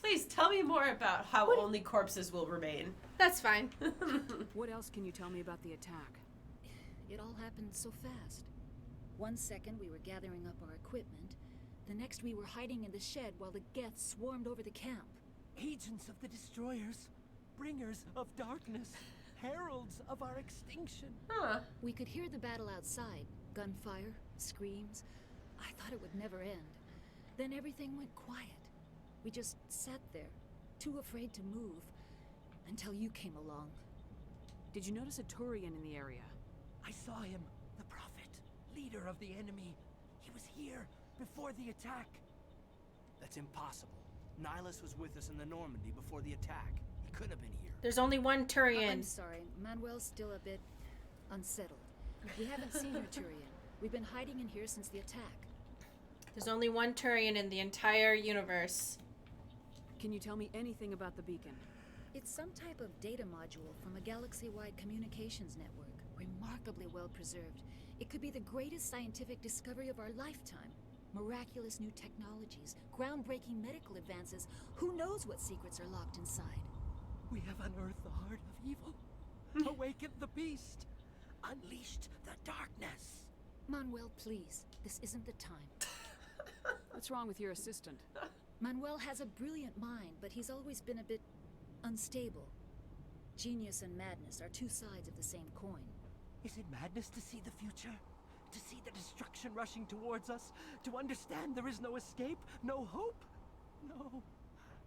Speaker 5: Please tell me more about how only corpses will remain.
Speaker 1: That's fine.
Speaker 10: What else can you tell me about the attack?
Speaker 16: It all happened so fast. 1 second we were gathering up our equipment. The next we were hiding in the shed while the Geth swarmed over the camp.
Speaker 9: Agents of the destroyers, bringers of darkness, heralds of our extinction.
Speaker 5: Huh.
Speaker 16: We could hear the battle outside. Gunfire, screams. I thought it would never end. Then everything went quiet. We just sat there, too afraid to move, until you came along.
Speaker 10: Did you notice a Turian in the area?
Speaker 9: I saw him, the Prophet, leader of the enemy. He was here before the attack. That's impossible. Nihilus was with us in the Normandy before the attack. He couldn't have been here.
Speaker 1: There's only one Turian.
Speaker 16: I'm sorry. Manuel's still a bit unsettled. We haven't seen her Turian. We've been hiding in here since the attack.
Speaker 1: There's only one Turian in the entire universe.
Speaker 10: Can you tell me anything about the beacon?
Speaker 16: It's some type of data module from a galaxy-wide communications network. Remarkably well preserved. It could be the greatest scientific discovery of our lifetime. Miraculous new technologies, groundbreaking medical advances. Who knows what secrets are locked inside?
Speaker 9: We have unearthed the heart of evil, awakened the beast, unleashed the darkness.
Speaker 16: Manuel, please. This isn't the time.
Speaker 10: What's wrong with your assistant?
Speaker 16: Manuel has a brilliant mind, but he's always been a bit unstable. Genius and madness are two sides of the same coin.
Speaker 9: Is it madness to see the future? To see the destruction rushing towards us? To understand there is no escape? No hope? No.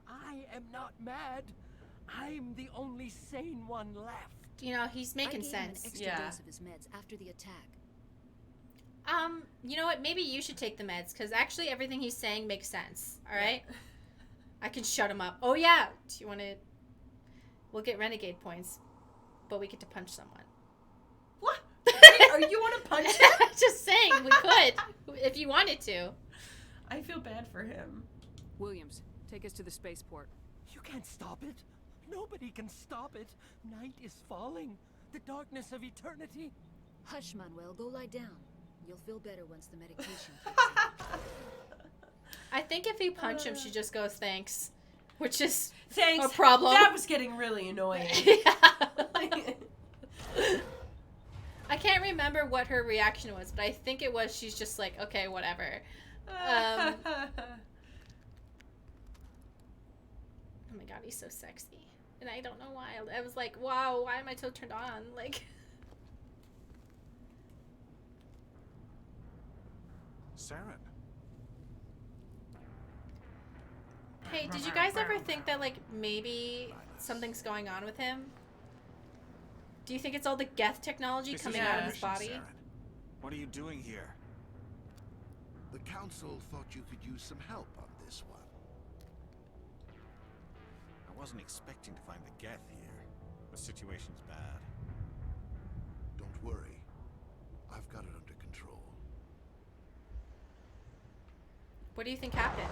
Speaker 9: I am not mad. I'm the only sane one left.
Speaker 1: You know, he's making sense.
Speaker 16: I gave him an extra dose of his meds after the attack.
Speaker 1: You know what? Maybe you should take the meds, because actually everything he's saying makes sense. All right? I can shut him up. Oh, yeah. Do you want to... We'll get renegade points, but we get to punch someone.
Speaker 5: What? Are you want to punch him?
Speaker 1: Just saying, we could, if you wanted to.
Speaker 5: I feel bad for him.
Speaker 10: Williams, take us to the spaceport.
Speaker 9: You can't stop it. Nobody can stop it. Night is falling. The darkness of eternity.
Speaker 16: Hush, Manuel. Go lie down. You'll feel better once the medication kicks in.
Speaker 1: I think if you punch him, she just goes, thanks. Which is
Speaker 5: Thanks.
Speaker 1: a problem.
Speaker 5: That was getting really annoying.
Speaker 1: I can't remember what her reaction was, but I think it was she's just like, okay, whatever. Oh my god, he's so sexy. And I don't know why. I was like, wow, why am I so turned on? Like...
Speaker 13: Saren.
Speaker 1: Hey, did you guys ever think that, like, maybe something's going on with him? Do you think it's all the Geth technology coming out of his body?
Speaker 13: Saren. What are you doing here?
Speaker 4: The Council thought you could use some help on this one.
Speaker 13: I wasn't expecting to find the Geth here. The situation's bad.
Speaker 4: Don't worry. I've got it under control.
Speaker 1: What do you think happened?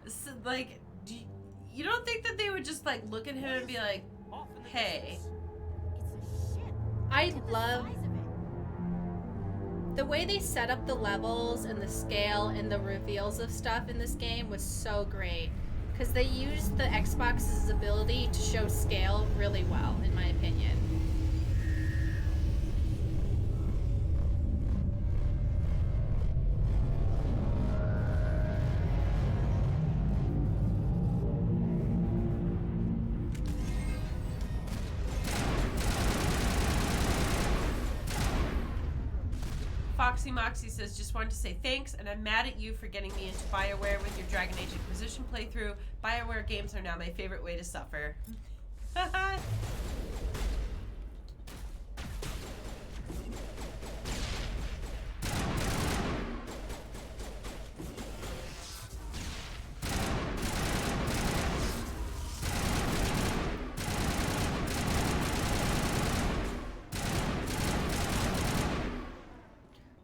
Speaker 5: So, like, you don't think that they would just, like, look at him and be like, hey.
Speaker 1: I love the way they set up the levels and the scale and the reveals of stuff in this game was so great. Because they used the Xbox's ability to show scale really well, in my opinion.
Speaker 5: Foxy Moxie says, just wanted to say thanks, and I'm mad at you for getting me into BioWare with your Dragon Age Inquisition playthrough. BioWare games are now my favorite way to suffer.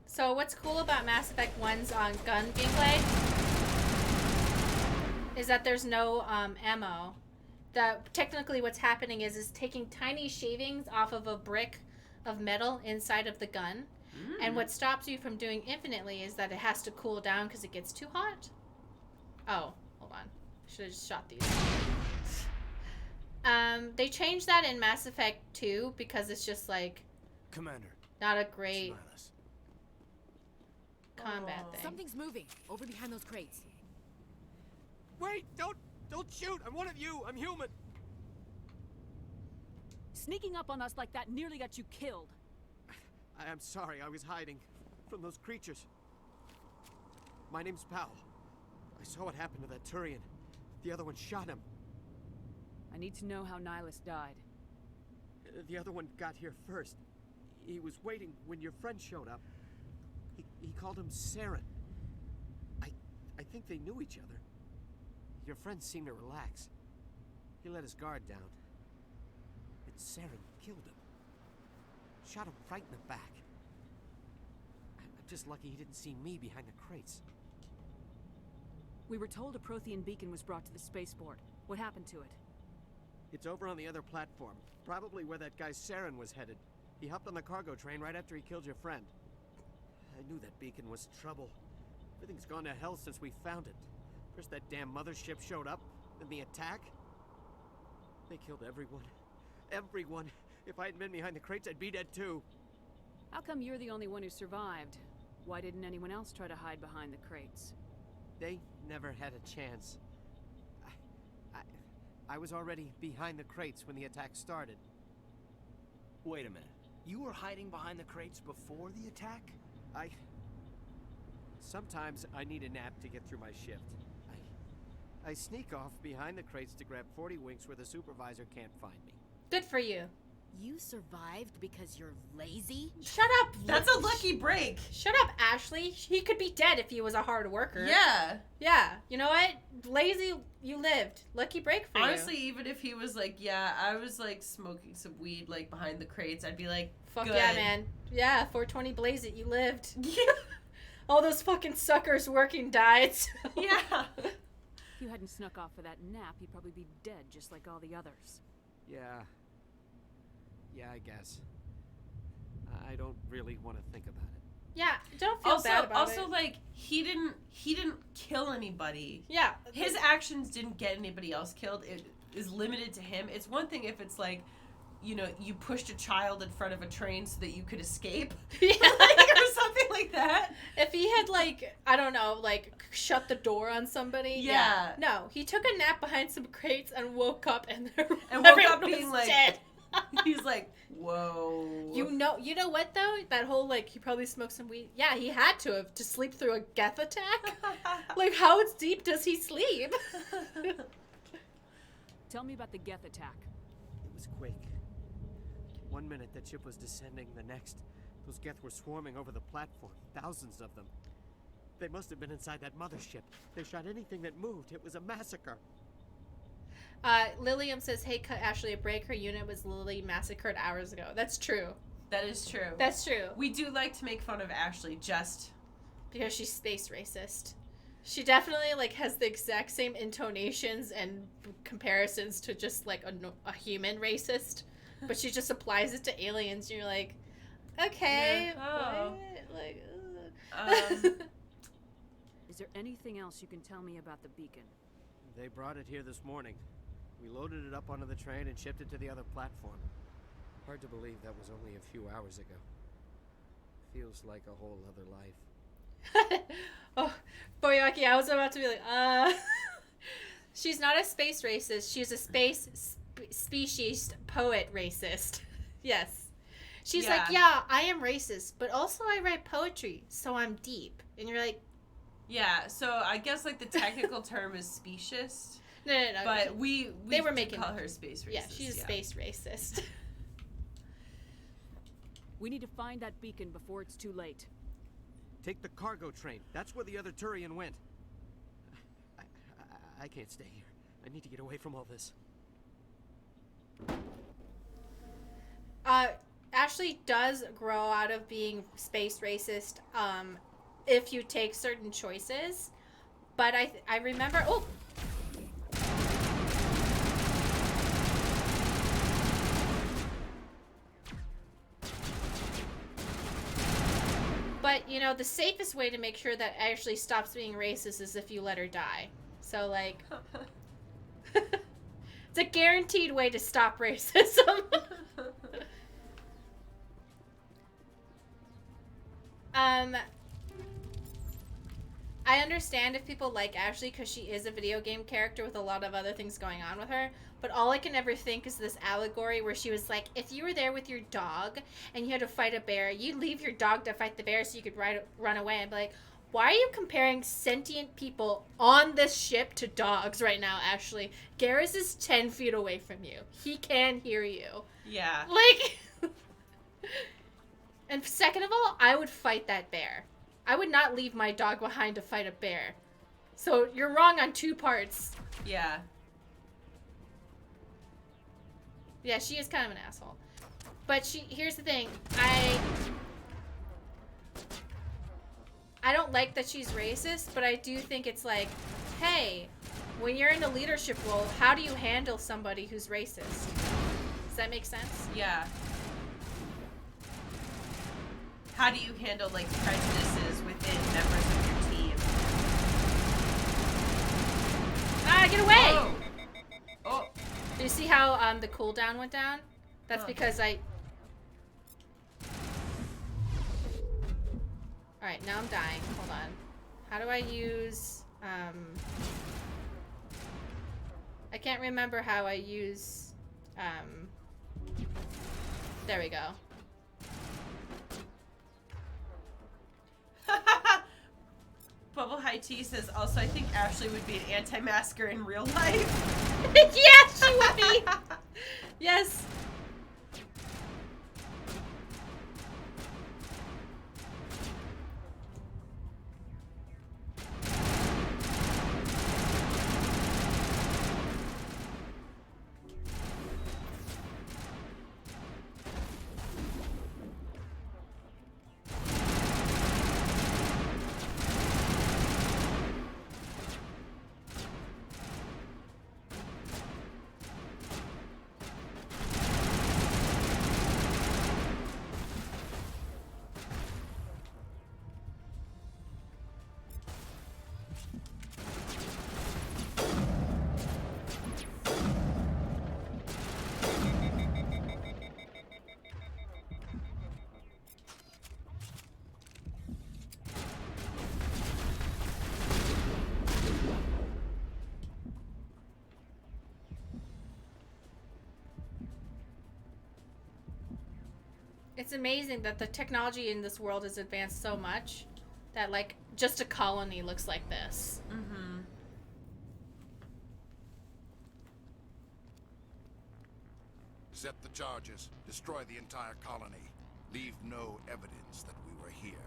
Speaker 1: So what's cool about Mass Effect 1's gun gameplay is that there's no ammo. That technically what's happening is taking tiny shavings off of a brick of metal inside of the gun. And what stops you from doing infinitely is that it has to cool down because it gets too hot. Oh, hold on. Should have just shot these. They changed that in Mass Effect 2 because it's just like
Speaker 9: Commander.
Speaker 1: not a great combat thing.
Speaker 15: Something's moving over behind those crates.
Speaker 9: Wait! Don't shoot! I'm one of you! I'm human!
Speaker 10: Sneaking up on us like that nearly got you killed.
Speaker 9: I am sorry, I was hiding from those creatures. My name's Powell. I saw what happened to that Turian. The other one shot him.
Speaker 10: I need to know how Nihilus died.
Speaker 9: The other one got here first. He was waiting when your friend showed up. He called him Saren. I think they knew each other. Your friend seemed to relax. He let his guard down. And Saren killed him. Shot him right in the back. I'm just lucky he didn't see me behind the crates.
Speaker 10: We were told a Prothean beacon was brought to the spaceport. What happened to it?
Speaker 9: It's over on the other platform. Probably where that guy Saren was headed. He hopped on the cargo train right after he killed your friend. I knew that beacon was trouble. Everything's gone to hell since we found it. First that damn mothership showed up, then the attack. They killed everyone. Everyone. If I hadn't been behind the crates, I'd be dead too.
Speaker 10: How come you're the only one who survived? Why didn't anyone else try to hide behind the crates?
Speaker 9: They never had a chance. I was already behind the crates when the attack started.
Speaker 17: Wait a minute. You were hiding behind the crates before the attack?
Speaker 9: Sometimes I need a nap to get through my shift. I sneak off behind the crates to grab 40 winks where the supervisor can't find me.
Speaker 1: Good for you.
Speaker 15: You survived because you're lazy?
Speaker 1: Shut up.
Speaker 5: That's a lucky break.
Speaker 1: Shut up, Ashley. He could be dead if he was a hard worker.
Speaker 5: Yeah.
Speaker 1: Yeah. You know what? Lazy, you lived. Lucky break for
Speaker 5: Honestly,
Speaker 1: you.
Speaker 5: even if he was like, yeah, I was like smoking some weed like behind the crates, I'd be like,
Speaker 1: fuck
Speaker 5: good.
Speaker 1: yeah, man. Yeah, 420 blaze it. You lived.
Speaker 5: Yeah.
Speaker 1: All those fucking suckers working died. So.
Speaker 5: Yeah.
Speaker 10: If you hadn't snuck off for that nap, you'd probably be dead just like all the others.
Speaker 9: Yeah, I guess. I don't really want to think about it.
Speaker 1: Yeah, don't feel bad about it.
Speaker 5: Also, like, he didn't kill anybody.
Speaker 1: Yeah.
Speaker 5: His actions didn't get anybody else killed. It is limited to him. It's one thing if it's like, you know, you pushed a child in front of a train so that you could escape.
Speaker 1: Yeah.
Speaker 5: Or something like that.
Speaker 1: If he had, like, I don't know, like, shut the door on somebody.
Speaker 5: Yeah.
Speaker 1: No, he took a nap behind some crates and woke up and
Speaker 5: woke up being
Speaker 1: was
Speaker 5: like,
Speaker 1: dead.
Speaker 5: He's like, whoa.
Speaker 1: You know what though? That whole like he probably smoked some weed. Yeah, he had to have to sleep through a Geth attack. Like how deep does he sleep?
Speaker 10: Tell me about the Geth attack.
Speaker 9: It was quick. 1 minute that ship was descending, the next, those Geth were swarming over the platform. Thousands of them. They must have been inside that mothership. They shot anything that moved. It was a massacre.
Speaker 1: Lilium says, hey, cut Ashley a break. Her unit was literally massacred hours ago. That's true.
Speaker 5: That is true.
Speaker 1: That's true.
Speaker 5: We do like to make fun of Ashley just
Speaker 1: because she's space racist. She definitely like has the exact same intonations and comparisons to just like a human racist, but she just applies it to aliens. And you're like, okay,
Speaker 5: yeah.
Speaker 1: what? Like,
Speaker 10: Is there anything else you can tell me about the beacon?
Speaker 9: They brought it here this morning. We loaded it up onto the train and shipped it to the other platform. Hard to believe that was only a few hours ago. Feels like a whole other life.
Speaker 1: Oh, Boyaki, I was about to be like, she's not a space racist. She's a species poet racist. Yes. She's like, yeah, I am racist, but also I write poetry, so I'm deep. And you're like...
Speaker 5: Yeah, so I guess like the technical term is speciest.
Speaker 1: No.
Speaker 5: But we
Speaker 1: they were making
Speaker 5: call her space racist.
Speaker 1: Yeah, she's a space racist.
Speaker 10: We need to find that beacon before it's too late.
Speaker 9: Take the cargo train. That's where the other Turian went. I can't stay here. I need to get away from all this.
Speaker 1: Ashley does grow out of being space racist if you take certain choices. But I remember... Oh! But, you know, the safest way to make sure that Ashley stops being racist is if you let her die. So, like... it's a guaranteed way to stop racism. I understand if people like Ashley because she is a video game character with a lot of other things going on with her, but all I can ever think is this allegory where she was like, if you were there with your dog and you had to fight a bear, you'd leave your dog to fight the bear so you could run away. And be like, why are you comparing sentient people on this ship to dogs right now, Ashley? Garrus is 10 feet away from you. He can hear you.
Speaker 5: Yeah.
Speaker 1: Like... And second of all, I would fight that bear. I would not leave my dog behind to fight a bear. So you're wrong on two parts.
Speaker 5: Yeah.
Speaker 1: Yeah, she is kind of an asshole. But here's the thing. I don't like that she's racist, but I do think it's like, hey, when you're in a leadership role, how do you handle somebody who's racist? Does that make sense?
Speaker 5: Yeah. How do you handle, like, prejudices within members of your team?
Speaker 1: Ah, get away!
Speaker 5: Oh.
Speaker 1: Do you see see how the cooldown went down? That's because I... Alright, now I'm dying. Hold on. How do I use... I can't remember how I use... There we go.
Speaker 5: Bubble High Tea says, also, I think Ashley would be an anti-masker in real life.
Speaker 1: Yes, she would be! Yes. It's amazing that the technology in this world has advanced so much that, like, just a colony looks like this.
Speaker 5: Mm-hmm.
Speaker 4: Set the charges. Destroy the entire colony. Leave no evidence that we were here.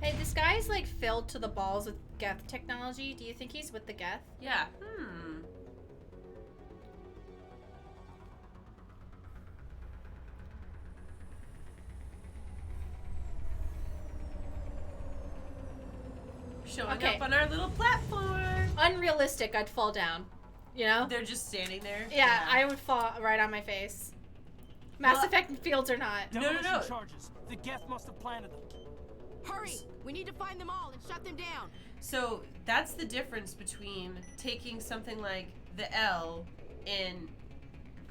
Speaker 1: Hey, this guy's like filled to the balls with Geth technology. Do you think he's with the Geth?
Speaker 5: Yeah. Showing up on our little platform.
Speaker 1: Unrealistic, I'd fall down. You know?
Speaker 5: They're just standing there.
Speaker 1: Yeah, I would fall right on my face. Mass Effect fields or not.
Speaker 5: No.
Speaker 9: Charges. The Geth must have planted them.
Speaker 15: Hurry! We need to find them all and shut them down.
Speaker 5: So that's the difference between taking something like the L in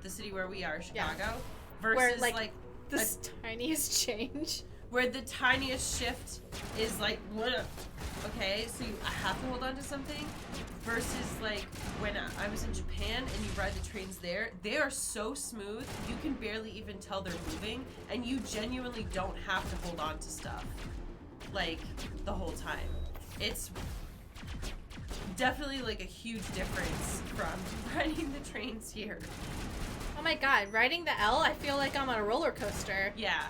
Speaker 5: the city where we are, Chicago, versus
Speaker 1: where, like the tiniest change.
Speaker 5: Where the tiniest shift is like, what? Okay, so I have to hold on to something. Versus like when I was in Japan and you ride the trains there, they are so smooth you can barely even tell they're moving, and you genuinely don't have to hold on to stuff like the whole time. It's definitely like a huge difference from riding the trains here.
Speaker 1: Oh my god, riding the L, I feel like I'm on a roller coaster.
Speaker 5: Yeah.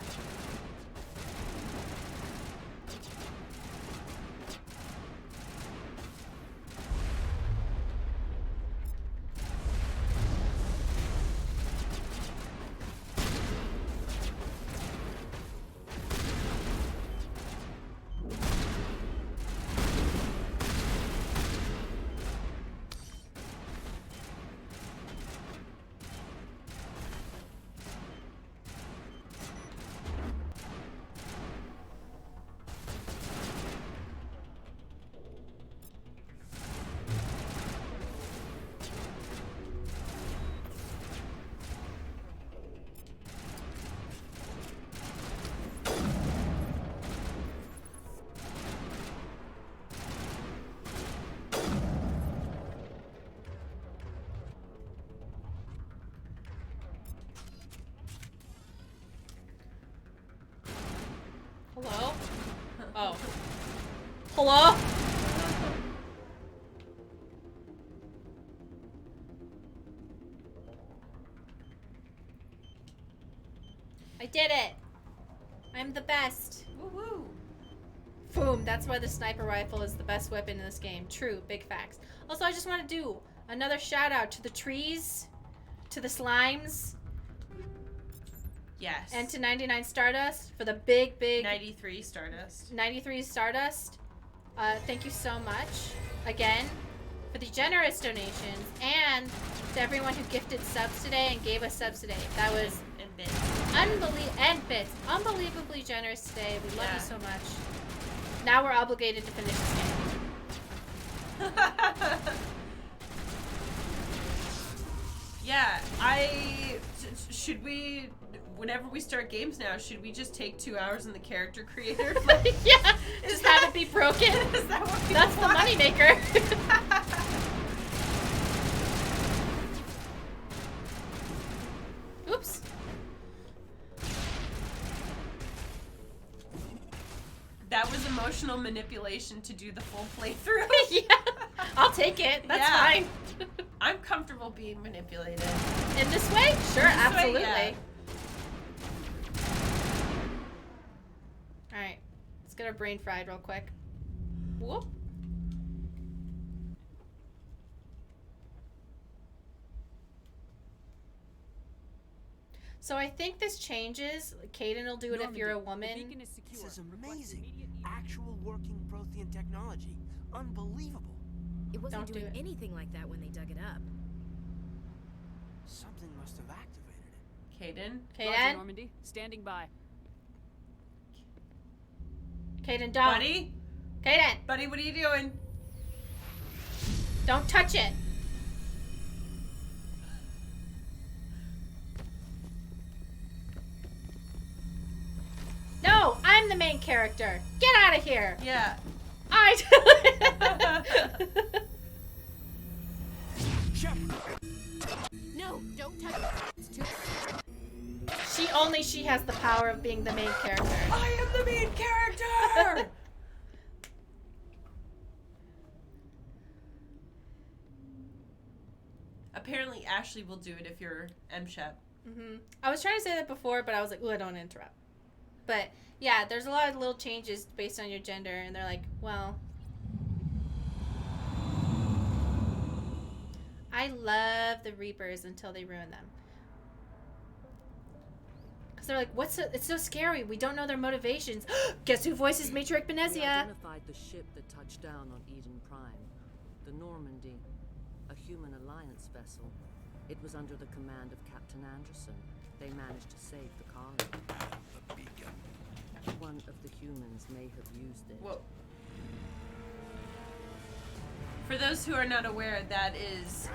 Speaker 1: Hello? Oh. Hello? I did it! I'm the best.
Speaker 5: Woo-woo.
Speaker 1: Boom, that's why the sniper rifle is the best weapon in this game. True, big facts. Also, I just want to do another shout out to the trees, to the slimes.
Speaker 5: Yes.
Speaker 1: And to 99 Stardust for the big
Speaker 5: 93 Stardust.
Speaker 1: 93 Stardust. Thank you so much again for the generous donations, and to everyone who gifted subs today and gave us subs today. That was unbelievably generous today. We love you so much. Now we're obligated to finish this game.
Speaker 5: Yeah, should we, whenever we start games now, should we just take 2 hours in the character creator? Like,
Speaker 1: yeah, just have it be broken.
Speaker 5: Is that what people
Speaker 1: That's
Speaker 5: want?
Speaker 1: the moneymaker. Oops.
Speaker 5: That was emotional manipulation to do the full playthrough.
Speaker 1: Yeah, I'll take it. That's fine.
Speaker 5: I'm comfortable being manipulated.
Speaker 1: In this way? Sure, absolutely.
Speaker 5: Yeah.
Speaker 1: Alright, let's get our brain fried real quick. Whoop. So I think this changes. Caden will do it if you're a woman.
Speaker 17: This is amazing. Actual working Prothean technology. Unbelievable.
Speaker 15: It wasn't
Speaker 1: Don't do
Speaker 15: doing
Speaker 1: it.
Speaker 15: anything like that when they dug it up.
Speaker 17: Something must have activated it.
Speaker 5: Caden?
Speaker 10: Roger, Normandy. Standing by.
Speaker 1: Caden, don't.
Speaker 5: Buddy?
Speaker 1: Caden!
Speaker 5: Buddy, what are you doing?
Speaker 1: Don't touch it. No, I'm the main character. Get out of here.
Speaker 5: Yeah.
Speaker 15: No, don't touch it. It's too...
Speaker 1: She has the power of being the main character.
Speaker 5: I am the main character! Apparently Ashley will do it if you're M-Shep.
Speaker 1: I was trying to say that before, but I was like, ooh, I don't want to interrupt. But yeah, there's a lot of little changes based on your gender, and they're like, well, I love the Reapers until they ruin them. Because they're like, it's so scary. We don't know their motivations. Guess who voices Matriarch
Speaker 18: We
Speaker 1: Benezia?
Speaker 18: identified the ship that touched down on Eden Prime, the Normandy, a human alliance vessel. It was under the command of Captain Anderson. They managed to save the colony.
Speaker 4: The beacon.
Speaker 18: One of the humans may have used it.
Speaker 5: Whoa. For those who are not aware, that is,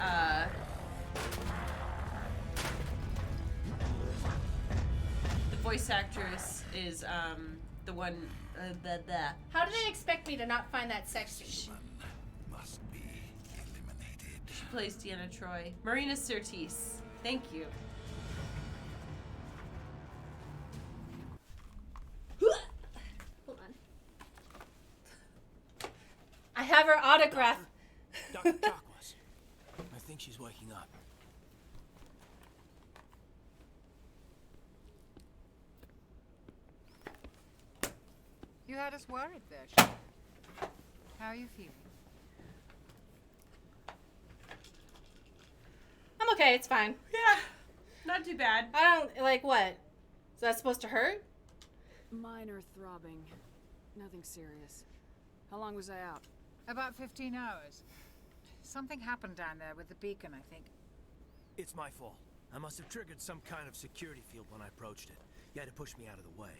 Speaker 5: the voice actress is, the one,
Speaker 1: How did they expect me to not find that sexy?
Speaker 4: Must be eliminated.
Speaker 5: She plays Deanna Troy. Marina Sirtis. Thank you.
Speaker 1: Hold on. I have her autograph.
Speaker 17: Dr. Chakwas. I think she's waking up.
Speaker 19: You had us worried there, Shepard. How are you feeling?
Speaker 1: I'm okay, it's fine.
Speaker 5: Yeah, not too bad.
Speaker 1: I don't, like, what? Is that supposed to hurt?
Speaker 10: Minor throbbing. Nothing serious. How long was I out?
Speaker 19: About 15 hours. Something happened down there with the beacon, I think.
Speaker 17: It's my fault. I must have triggered some kind of security field when I approached it. You had to push me out of the way.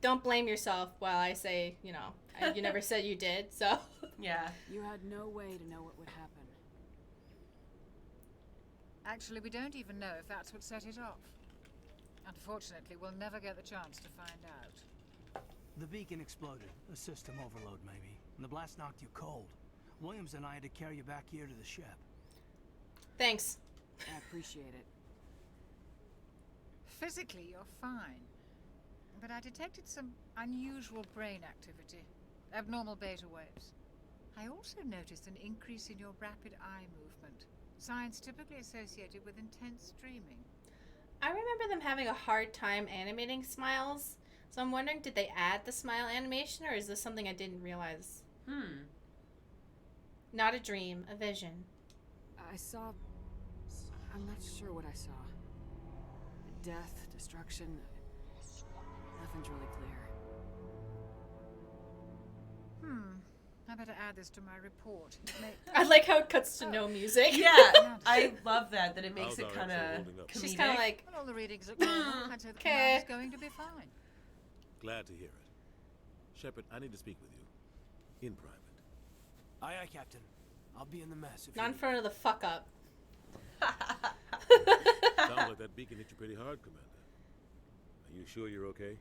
Speaker 1: Don't blame yourself while I say, you know, you never said you did, so.
Speaker 5: Yeah.
Speaker 10: You had no way to know what would happen.
Speaker 19: Actually, we don't even know if that's what set it off. Unfortunately, we'll never get the chance to find out.
Speaker 17: The beacon exploded. A system overload, maybe. And the blast knocked you cold. Williams and I had to carry you back here to the ship.
Speaker 1: Thanks.
Speaker 10: I appreciate it.
Speaker 19: Physically, you're fine. But I detected some unusual brain activity. Abnormal beta waves. I also noticed an increase in your rapid eye movement. Signs typically associated with intense dreaming.
Speaker 1: I remember them having a hard time animating smiles. So I'm wondering, did they add the smile animation, or is this something I didn't realize? Not a dream, a vision.
Speaker 10: I saw... I'm not sure what I saw. Death, destruction... Nothing's really clear.
Speaker 19: I better add this to my report.
Speaker 1: I like how it cuts to no music.
Speaker 5: Yeah, I love that it makes it kind of comedic.
Speaker 1: She's kind of like,
Speaker 19: well, all the readings look normal. I'd say the command is going to be fine.
Speaker 3: Glad to hear it. Shepard, I need to speak with you. In private.
Speaker 9: Aye, aye, Captain. I'll be in the mess if
Speaker 1: not in
Speaker 9: you...
Speaker 1: front of the fuck up.
Speaker 3: Sounds like that beacon hit you pretty hard, Commander. Are you sure you're okay?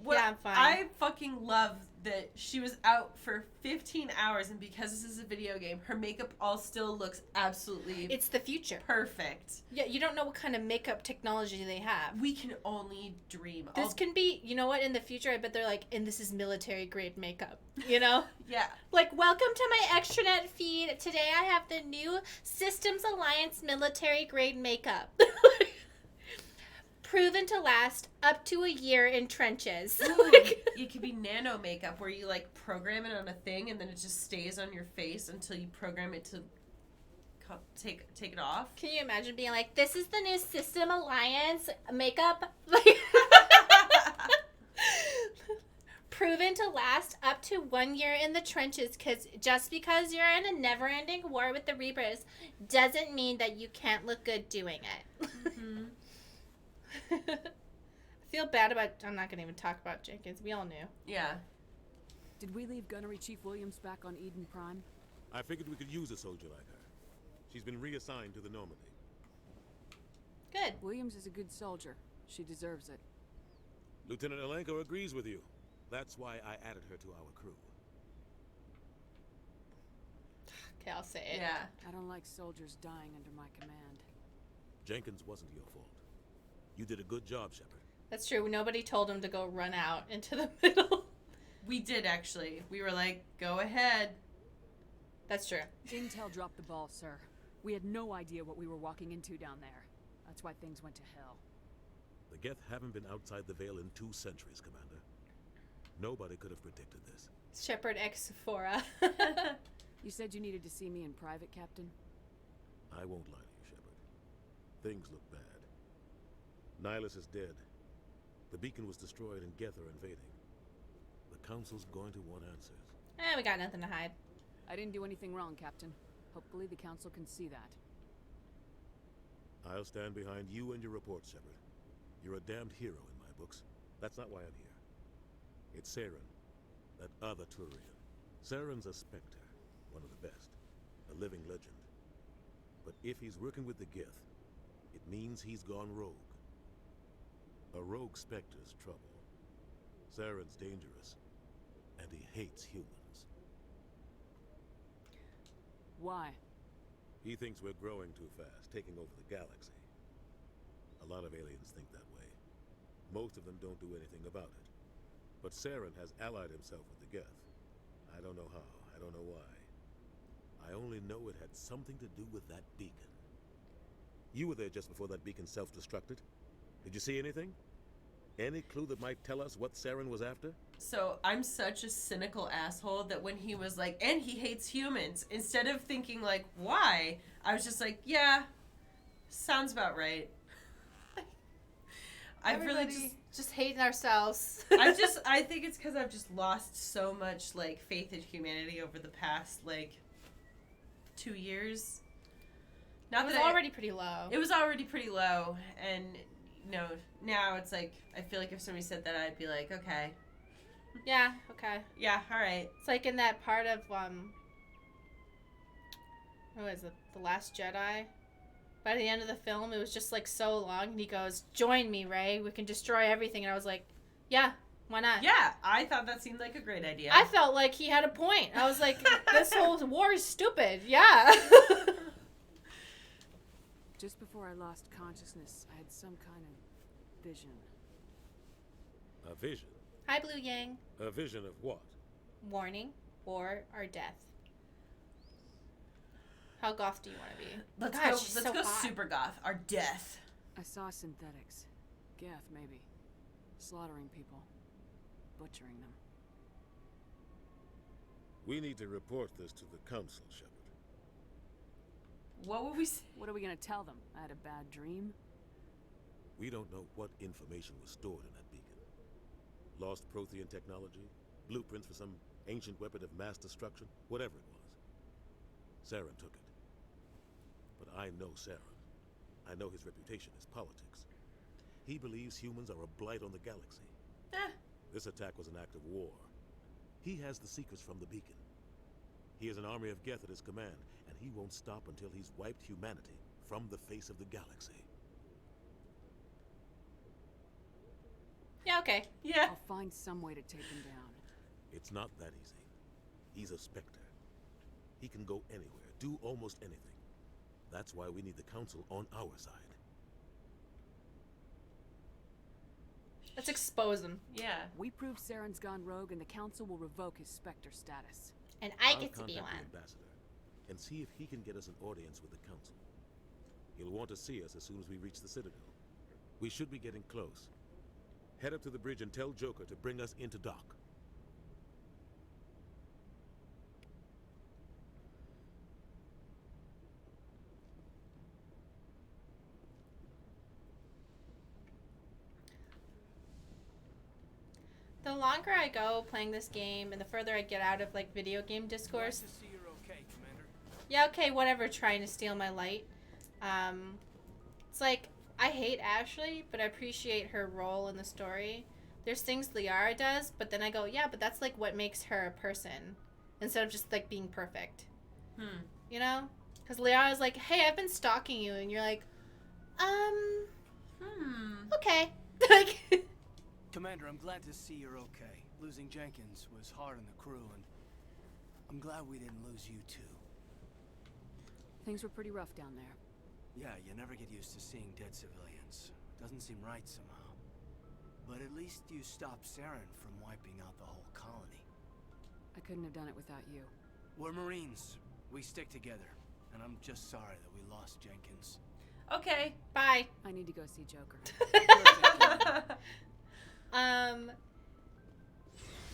Speaker 5: Well,
Speaker 1: yeah, I'm fine.
Speaker 5: I fucking love that she was out for 15 hours, and because this is a video game, her makeup all still looks absolutely...
Speaker 1: It's the future.
Speaker 5: Perfect.
Speaker 1: Yeah, you don't know what kind of makeup technology they have.
Speaker 5: We can only dream.
Speaker 1: This can be, you know what, in the future, I bet they're like, and this is military-grade makeup, you know?
Speaker 5: Yeah.
Speaker 1: Like, welcome to my extranet feed. Today I have the new Systems Alliance military-grade makeup. Proven to last up to a year in trenches.
Speaker 5: Ooh, it could be nano makeup where you like program it on a thing and then it just stays on your face until you program it to take it off.
Speaker 1: Can you imagine being like, this is the new System Alliance makeup? Proven to last up to 1 year in the trenches, because just because you're in a never-ending war with the Reapers doesn't mean that you can't look good doing it.
Speaker 5: Mm-hmm.
Speaker 1: I feel bad about... I'm not going to even talk about Jenkins. We all knew.
Speaker 5: Yeah.
Speaker 10: Did we leave Gunnery Chief Williams back on Eden Prime?
Speaker 3: I figured we could use a soldier like her. She's been reassigned to the Normandy.
Speaker 1: Good.
Speaker 10: Williams is a good soldier. She deserves it.
Speaker 3: Lieutenant Alenko agrees with you. That's why I added her to our crew.
Speaker 1: Okay, I'll say it.
Speaker 5: Yeah.
Speaker 10: I don't like soldiers dying under my command.
Speaker 3: Jenkins wasn't your fault. You did a good job, Shepard.
Speaker 1: That's true. Nobody told him to go run out into the middle.
Speaker 5: We did, actually. We were like, go ahead.
Speaker 1: That's true.
Speaker 10: Intel dropped the ball, sir. We had no idea what we were walking into down there. That's why things went to hell.
Speaker 3: The Geth haven't been outside the Veil in 2 centuries, Commander. Nobody could have predicted this.
Speaker 1: Shepard X Sephora.
Speaker 10: You said you needed to see me in private, Captain?
Speaker 3: I won't lie to you, Shepard. Things look bad. Nihilus is dead. The beacon was destroyed and Geth are invading. The Council's going to want answers.
Speaker 1: We got nothing to hide.
Speaker 10: I didn't do anything wrong, Captain. Hopefully the Council can see that.
Speaker 3: I'll stand behind you and your report, Shepard. You're a damned hero in my books. That's not why I'm here. It's Saren, that other Turian. Saren's a Spectre, one of the best, a living legend. But if he's working with the Geth, it means he's gone rogue. A rogue Spectre's trouble. Saren's dangerous, and he hates humans.
Speaker 10: Why?
Speaker 3: He thinks we're growing too fast, taking over the galaxy. A lot of aliens think that way. Most of them don't do anything about it. But Saren has allied himself with the Geth. I don't know how, I don't know why. I only know it had something to do with that beacon. You were there just before that beacon self-destructed. Did you see anything? Any clue that might tell us what Saren was after?
Speaker 5: So I'm such a cynical asshole that when he was like, and he hates humans, instead of thinking like, why? I was just like, yeah, sounds about right. I've really
Speaker 1: just hating ourselves.
Speaker 5: I think it's because I've just lost so much like faith in humanity over the past like 2 years.
Speaker 1: It was already pretty low.
Speaker 5: It was already pretty low, and now it's like I feel like if somebody said that, I'd be like, okay.
Speaker 1: Yeah. Okay.
Speaker 5: Yeah. All right.
Speaker 1: It's like in that part of what is it? The Last Jedi. By the end of the film, it was just like so long, and he goes, "Join me, Rey. We can destroy everything." And I was like, "Yeah, why not?"
Speaker 5: Yeah, I thought that seemed like a great idea.
Speaker 1: I felt like he had a point. I was like, "This whole war is stupid." Yeah.
Speaker 10: Just before I lost consciousness, I had some kind of vision.
Speaker 3: A vision?
Speaker 1: Hi, Blue Yang.
Speaker 3: A vision of what?
Speaker 1: Warning, war or death. How goth do you want to be?
Speaker 5: Let's go super goth. Our death.
Speaker 10: I saw synthetics. Geth, maybe. Slaughtering people. Butchering them.
Speaker 3: We need to report this to the Council, Shepard.
Speaker 5: What would we say?
Speaker 10: What are we going to tell them? I had a bad dream?
Speaker 3: We don't know what information was stored in that beacon. Lost Prothean technology? Blueprints for some ancient weapon of mass destruction, whatever it was. Saren took it. But I know Saren. I know his reputation is politics. He believes humans are a blight on the galaxy. This attack was an act of war. He has the secrets from the beacon. He has an army of Geth at his command, and he won't stop until he's wiped humanity from the face of the galaxy.
Speaker 1: Yeah, okay.
Speaker 5: Yeah.
Speaker 10: I'll find some way to take him down.
Speaker 3: It's not that easy. He's a Spectre. He can go anywhere, do almost anything. That's why we need the Council on our side.
Speaker 1: Let's expose him.
Speaker 5: Yeah.
Speaker 10: We prove Saren's gone rogue and the Council will revoke his Spectre status.
Speaker 1: And I
Speaker 3: I'll
Speaker 1: get to be
Speaker 3: contact
Speaker 1: one.
Speaker 3: the ambassador and see if he can get us an audience with the Council. He'll want to see us as soon as we reach the Citadel. We should be getting close. Head up to the bridge and tell Joker to bring us into dock.
Speaker 1: The longer I go playing this game and the further I get out of like video game discourse.
Speaker 9: Glad to see you're okay, Commander.
Speaker 1: Yeah, okay, whatever, trying to steal my light. It's like, I hate Ashley, but I appreciate her role in the story. There's things Liara does, but then I go, yeah, but that's like what makes her a person. Instead of just like being perfect. You know? Because Liara's like, hey, I've been stalking you, and you're like, okay. Like,
Speaker 9: Commander, I'm glad to see you're okay. Losing Jenkins was hard on the crew, and I'm glad we didn't lose you too.
Speaker 10: Things were pretty rough down there.
Speaker 9: Yeah, you never get used to seeing dead civilians. Doesn't seem right somehow. But at least you stopped Saren from wiping out the whole colony.
Speaker 10: I couldn't have done it without you.
Speaker 9: We're Marines. We stick together. And I'm just sorry that we lost Jenkins.
Speaker 5: Okay.
Speaker 1: Bye.
Speaker 10: I need to go see Joker.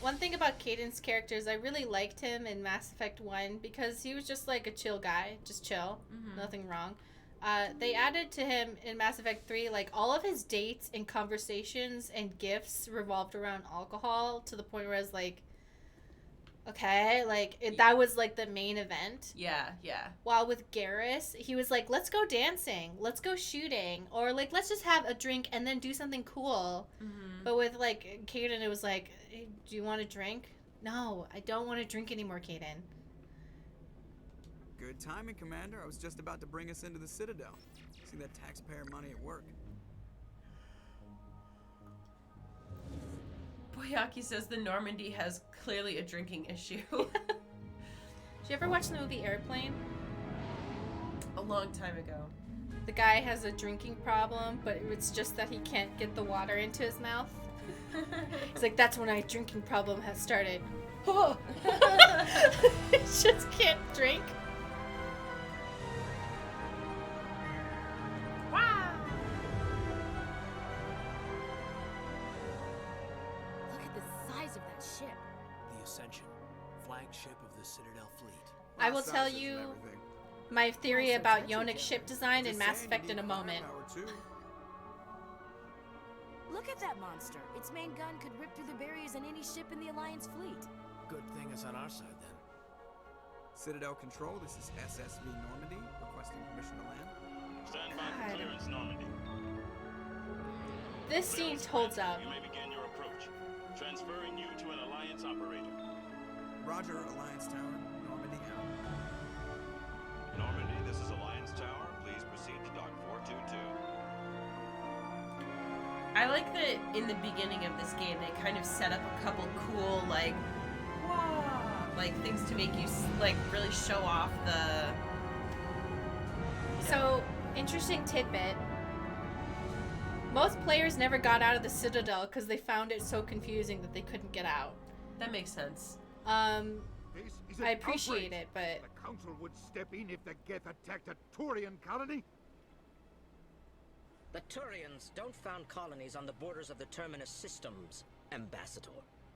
Speaker 1: One thing about Caden's character is I really liked him in Mass Effect 1 because he was just like a chill guy, just chill, nothing wrong. They added to him in Mass Effect 3, like all of his dates and conversations and gifts revolved around alcohol to the point where I was like, okay, like that was like the main event.
Speaker 5: Yeah, yeah.
Speaker 1: While with Garrus, he was like, let's go dancing, let's go shooting, or like, let's just have a drink and then do something cool. But with like Caden, it was like, hey, do you want to drink? No, I don't want to drink anymore, Caden.
Speaker 7: Good timing, Commander. I was just about to bring us into the Citadel. See that taxpayer money at work.
Speaker 5: Boyaki says the Normandy has clearly a drinking issue.
Speaker 1: Did you ever watch the movie Airplane?
Speaker 5: A long time ago.
Speaker 1: The guy has a drinking problem, but it's just that he can't get the water into his mouth. It's like, that's when my drinking problem has started. Oh. He just can't drink.
Speaker 15: Wow! Look at the size of that ship.
Speaker 9: The Ascension, flagship of the Citadel fleet.
Speaker 1: I will tell you my theory about Yonick's ship design in Mass Effect in a moment.
Speaker 15: Look at that monster. Its main gun could rip through the barriers in any ship in the Alliance fleet.
Speaker 9: Good thing it's on our side then.
Speaker 7: Citadel Control, this is SSV Normandy, requesting permission to land.
Speaker 20: Stand by for clearance, Normandy.
Speaker 1: This scene holds up.
Speaker 20: You may begin your approach. Transferring you to an Alliance operator.
Speaker 7: Roger, Alliance Tower. Normandy out.
Speaker 20: Normandy, this is Alliance Tower. Please proceed to Dock 422.
Speaker 5: I like that in the beginning of this game they kind of set up a couple cool like things to make you like really show off the
Speaker 1: So, interesting tidbit. Most players never got out of the Citadel because they found it so confusing that they couldn't get out.
Speaker 5: That makes sense.
Speaker 1: I appreciate it, but
Speaker 21: the Council would step in if the Geth attacked a Turian colony?
Speaker 22: The Turians don't found colonies on the borders of the Terminus systems, Ambassador.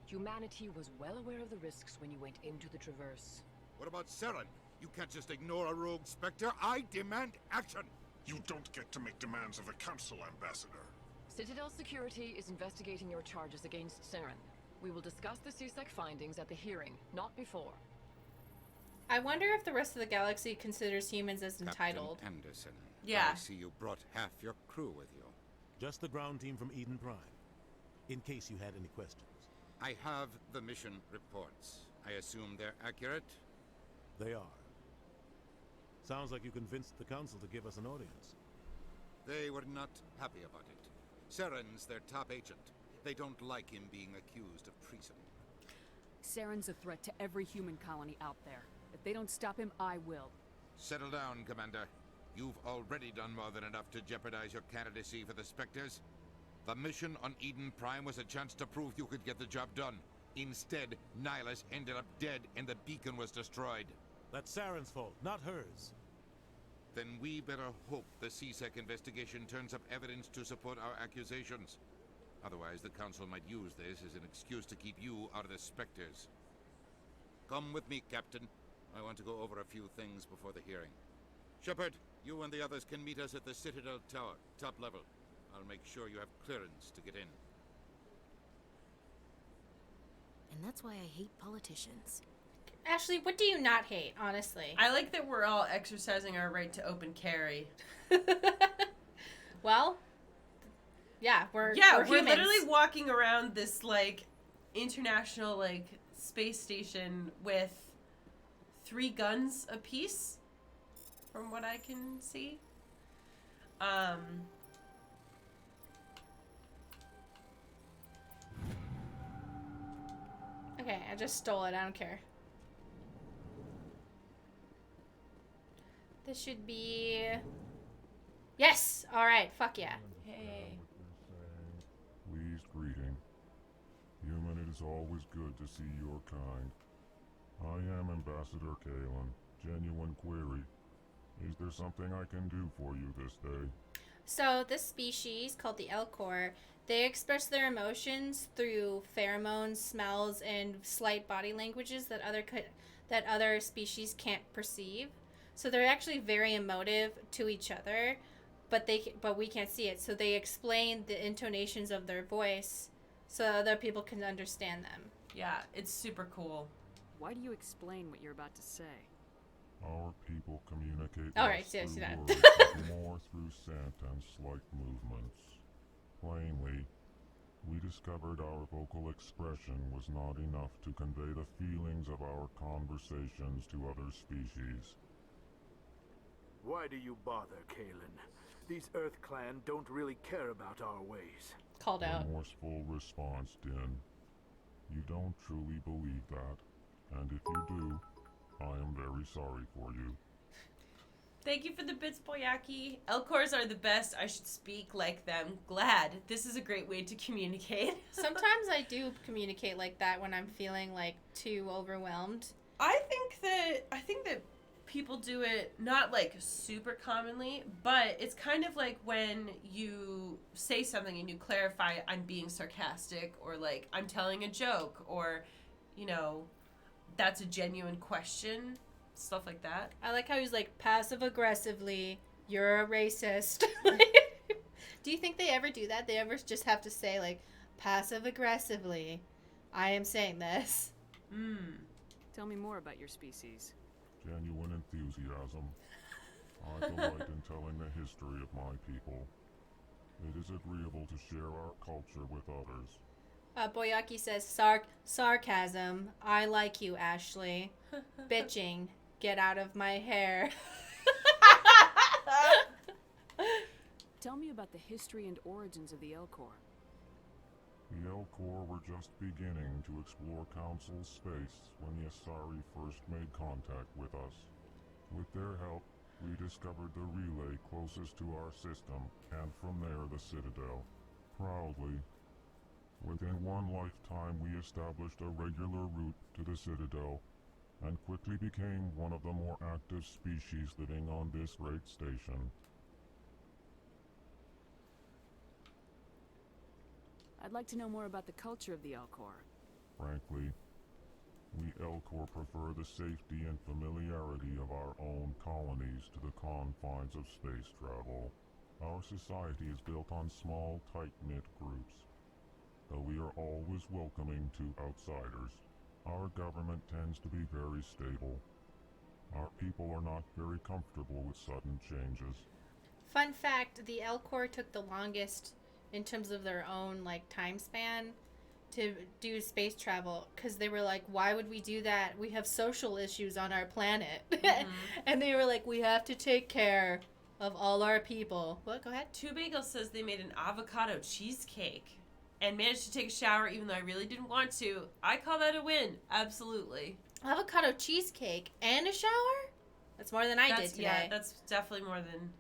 Speaker 18: Humanity was well aware of the risks when you went into the Traverse.
Speaker 2: What about Saren? You can't just ignore a rogue Spectre. I demand action!
Speaker 4: You don't get to make demands of the Council, Ambassador.
Speaker 18: Citadel Security is investigating your charges against Saren.
Speaker 8: We will discuss the CSEC findings at the hearing, not before.
Speaker 1: I wonder if the rest of the galaxy considers humans as entitled.
Speaker 2: Captain Anderson.
Speaker 5: Yeah.
Speaker 2: I see you brought half your crew with you.
Speaker 3: Just the ground team from Eden Prime, in case you had any questions.
Speaker 2: I have the mission reports. I assume they're accurate?
Speaker 3: They are. Sounds like you convinced the Council to give us an audience.
Speaker 2: They were not happy about it. Saren's their top agent. They don't like him being accused of treason.
Speaker 10: Saren's a threat to every human colony out there. If they don't stop him, I will.
Speaker 2: Settle down, Commander. You've already done more than enough to jeopardize your candidacy for the Spectres. The mission on Eden Prime was a chance to prove you could get the job done. Instead, Nihilus ended up dead and the beacon was destroyed.
Speaker 3: That's Saren's fault, not hers.
Speaker 2: Then we better hope the CSEC investigation turns up evidence to support our accusations. Otherwise, the Council might use this as an excuse to keep you out of the Spectres. Come with me, Captain. I want to go over a few things before the hearing. Shepard, you and the others can meet us at the Citadel Tower, top level. I'll make sure you have clearance to get in.
Speaker 15: And that's why I hate politicians.
Speaker 1: Ashley, what do you not hate, honestly?
Speaker 5: I like that we're all exercising our right to open carry.
Speaker 1: Well, yeah, we're humans.
Speaker 5: Literally walking around this like international like space station with 3 guns apiece, from what I can see.
Speaker 1: Okay, I just stole it. I don't care. This should be... Yes! Alright, fuck yeah.
Speaker 5: Hey.
Speaker 11: Pleased greeting. Human, it is always good to see your kind. I am Ambassador Kalen. Genuine query. Is there something I can do for you this day?
Speaker 1: So, this species, called the Elcor, they express their emotions through pheromones, smells, and slight body languages that other species can't perceive. So they're actually very emotive to each other, but we can't see it. So they explain the intonations of their voice so other people can understand them.
Speaker 5: Yeah, it's super cool.
Speaker 10: Why do you explain what you're about to say?
Speaker 11: Our people communicate
Speaker 1: less
Speaker 11: through
Speaker 1: see that.
Speaker 11: words, more through scent and slight movements. Plainly, we discovered our vocal expression was not enough to convey the feelings of our conversations to other species.
Speaker 21: Why do you bother, Kalen? These Earth Clan don't really care about our ways.
Speaker 1: Called out.
Speaker 11: Remorseful response, Din. You don't truly believe that, and if you do, I am very sorry for you.
Speaker 5: Thank you for the bits, Boyaki. Elcors are the best. I should speak like them. Glad. This is a great way to communicate.
Speaker 1: Sometimes I do communicate like that when I'm feeling like too overwhelmed.
Speaker 5: I think that people do it not like super commonly, but it's kind of like when you say something and you clarify I'm being sarcastic, or like I'm telling a joke, or that's a genuine question. Stuff like that.
Speaker 1: I like how he's like, passive aggressively, you're a racist. Do you think they ever do that? They ever just have to say like, passive aggressively, I am saying this?
Speaker 10: Tell me more about your species.
Speaker 11: Genuine enthusiasm. I delight in telling the history of my people. It is agreeable to share our culture with others.
Speaker 1: Boyaki says, sarcasm. I like you, Ashley. Bitching. Get out of my hair.
Speaker 10: Tell me about the history and origins of the Elcor.
Speaker 11: The Elcor were just beginning to explore Council space when the Asari first made contact with us. With their help, we discovered the relay closest to our system, and from there the Citadel. Proudly, within one lifetime we established a regular route to the Citadel, and quickly became one of the more active species living on this great station.
Speaker 10: I'd like to know more about the culture of the Elcor.
Speaker 11: Frankly, we Elcor prefer the safety and familiarity of our own colonies to the confines of space travel. Our society is built on small, tight-knit groups. though we are always welcoming to outsiders. Our government tends to be very stable. Our people are not very comfortable with sudden changes.
Speaker 1: Fun fact, the L Corps took the longest in terms of their own, like, time span to do space travel, because they were like, why would we do that? We have social issues on our planet. And they were like, we have to take care of all our people. What? Go ahead.
Speaker 5: Two Bagels says they made an avocado cheesecake and managed to take a shower even though I really didn't want to. I call that a win. Absolutely.
Speaker 1: Avocado cheesecake and a shower? That's more than I did today.
Speaker 5: Yeah, that's definitely more than...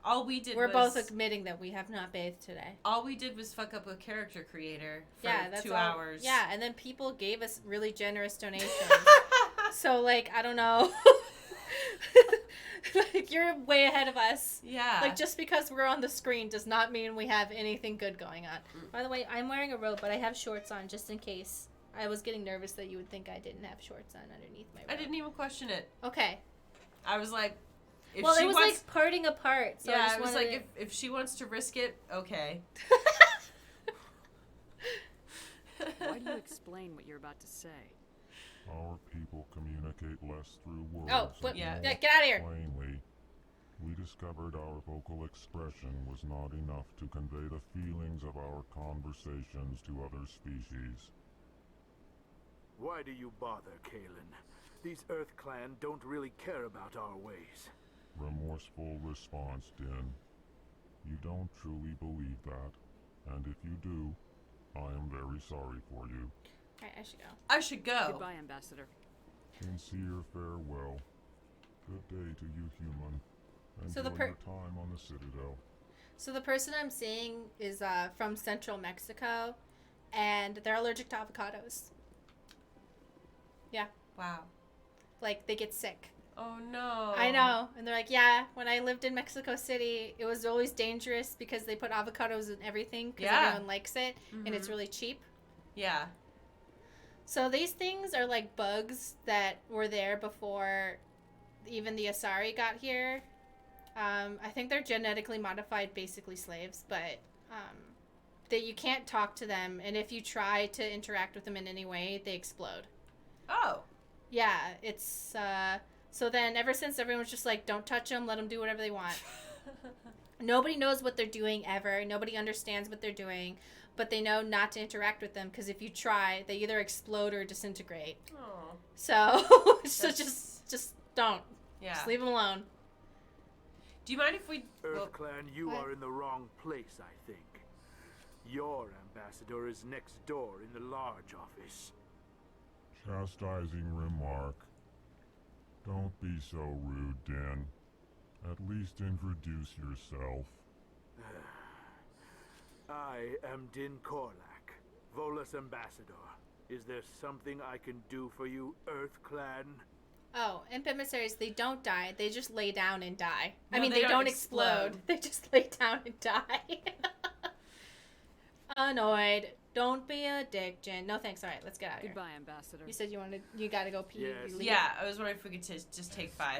Speaker 5: All we did
Speaker 1: We're
Speaker 5: was...
Speaker 1: both admitting that we have not bathed today.
Speaker 5: All we did was fuck up a character creator for
Speaker 1: that's
Speaker 5: 2
Speaker 1: all,
Speaker 5: hours.
Speaker 1: Yeah, and then people gave us really generous donations. So, like, I don't know. Like, you're way ahead of us.
Speaker 5: Yeah.
Speaker 1: Like, just because we're on the screen does not mean we have anything good going on. By the way, I'm wearing a robe, but I have shorts on just in case. I was getting nervous that you would think I didn't have shorts on underneath my robe.
Speaker 5: I didn't even question it.
Speaker 1: Okay.
Speaker 5: I was like...
Speaker 1: It was like parting apart. So
Speaker 5: yeah,
Speaker 1: I
Speaker 5: was like, if she wants to risk it, okay.
Speaker 10: Why do you explain what you're about to say?
Speaker 11: Our people communicate less through words.
Speaker 1: Get out of here.
Speaker 11: Plainly, we discovered our vocal expression was not enough to convey the feelings of our conversations to other species.
Speaker 21: Why do you bother, Kalen? These Earth Clan don't really care about our ways.
Speaker 11: Remorseful response, Din. You don't truly believe that, and if you do, I am very sorry for you.
Speaker 1: Alright, I should go.
Speaker 5: I should go.
Speaker 10: Goodbye, Ambassador.
Speaker 11: Sincere farewell. Good day to you, human.
Speaker 1: So
Speaker 11: Enjoy your time on the Citadel.
Speaker 1: So the person I'm seeing is from central Mexico, and they're allergic to avocados. Yeah.
Speaker 5: Wow.
Speaker 1: Like, they get sick.
Speaker 5: Oh, no.
Speaker 1: I know. And they're like, yeah, when I lived in Mexico City, it was always dangerous because they put avocados in everything because everyone likes it, and it's really cheap.
Speaker 5: Yeah.
Speaker 1: So these things are like bugs that were there before even the Asari got here. I think they're genetically modified, basically slaves, but that you can't talk to them, and if you try to interact with them in any way, they explode.
Speaker 5: Oh.
Speaker 1: Yeah, it's... So then, ever since, everyone's just like, don't touch them, let them do whatever they want. Nobody knows what they're doing ever. Nobody understands what they're doing. But they know not to interact with them, because if you try, they either explode or disintegrate.
Speaker 5: Oh.
Speaker 1: So just don't.
Speaker 5: Yeah.
Speaker 1: Just leave them alone.
Speaker 5: Do you mind if we...
Speaker 21: Earth Clan, you are in the wrong place, I think. Your ambassador is next door in the large office.
Speaker 11: Chastising remark. Don't be so rude, Dan. At least introduce yourself.
Speaker 21: I am Din Korlak, Volus ambassador. Is there something I can do for you, Earth Clan?
Speaker 1: Oh, imp emissaries, they don't die. They just lay down and die.
Speaker 5: No,
Speaker 1: I mean, they don't explode. They just lay down and die. Annoyed. Don't be a dick, Jen. No thanks. All right, let's get out of here.
Speaker 10: Goodbye, Ambassador.
Speaker 1: You said you gotta go pee.
Speaker 21: Yes.
Speaker 5: Yeah, I was wondering if we could just take 5.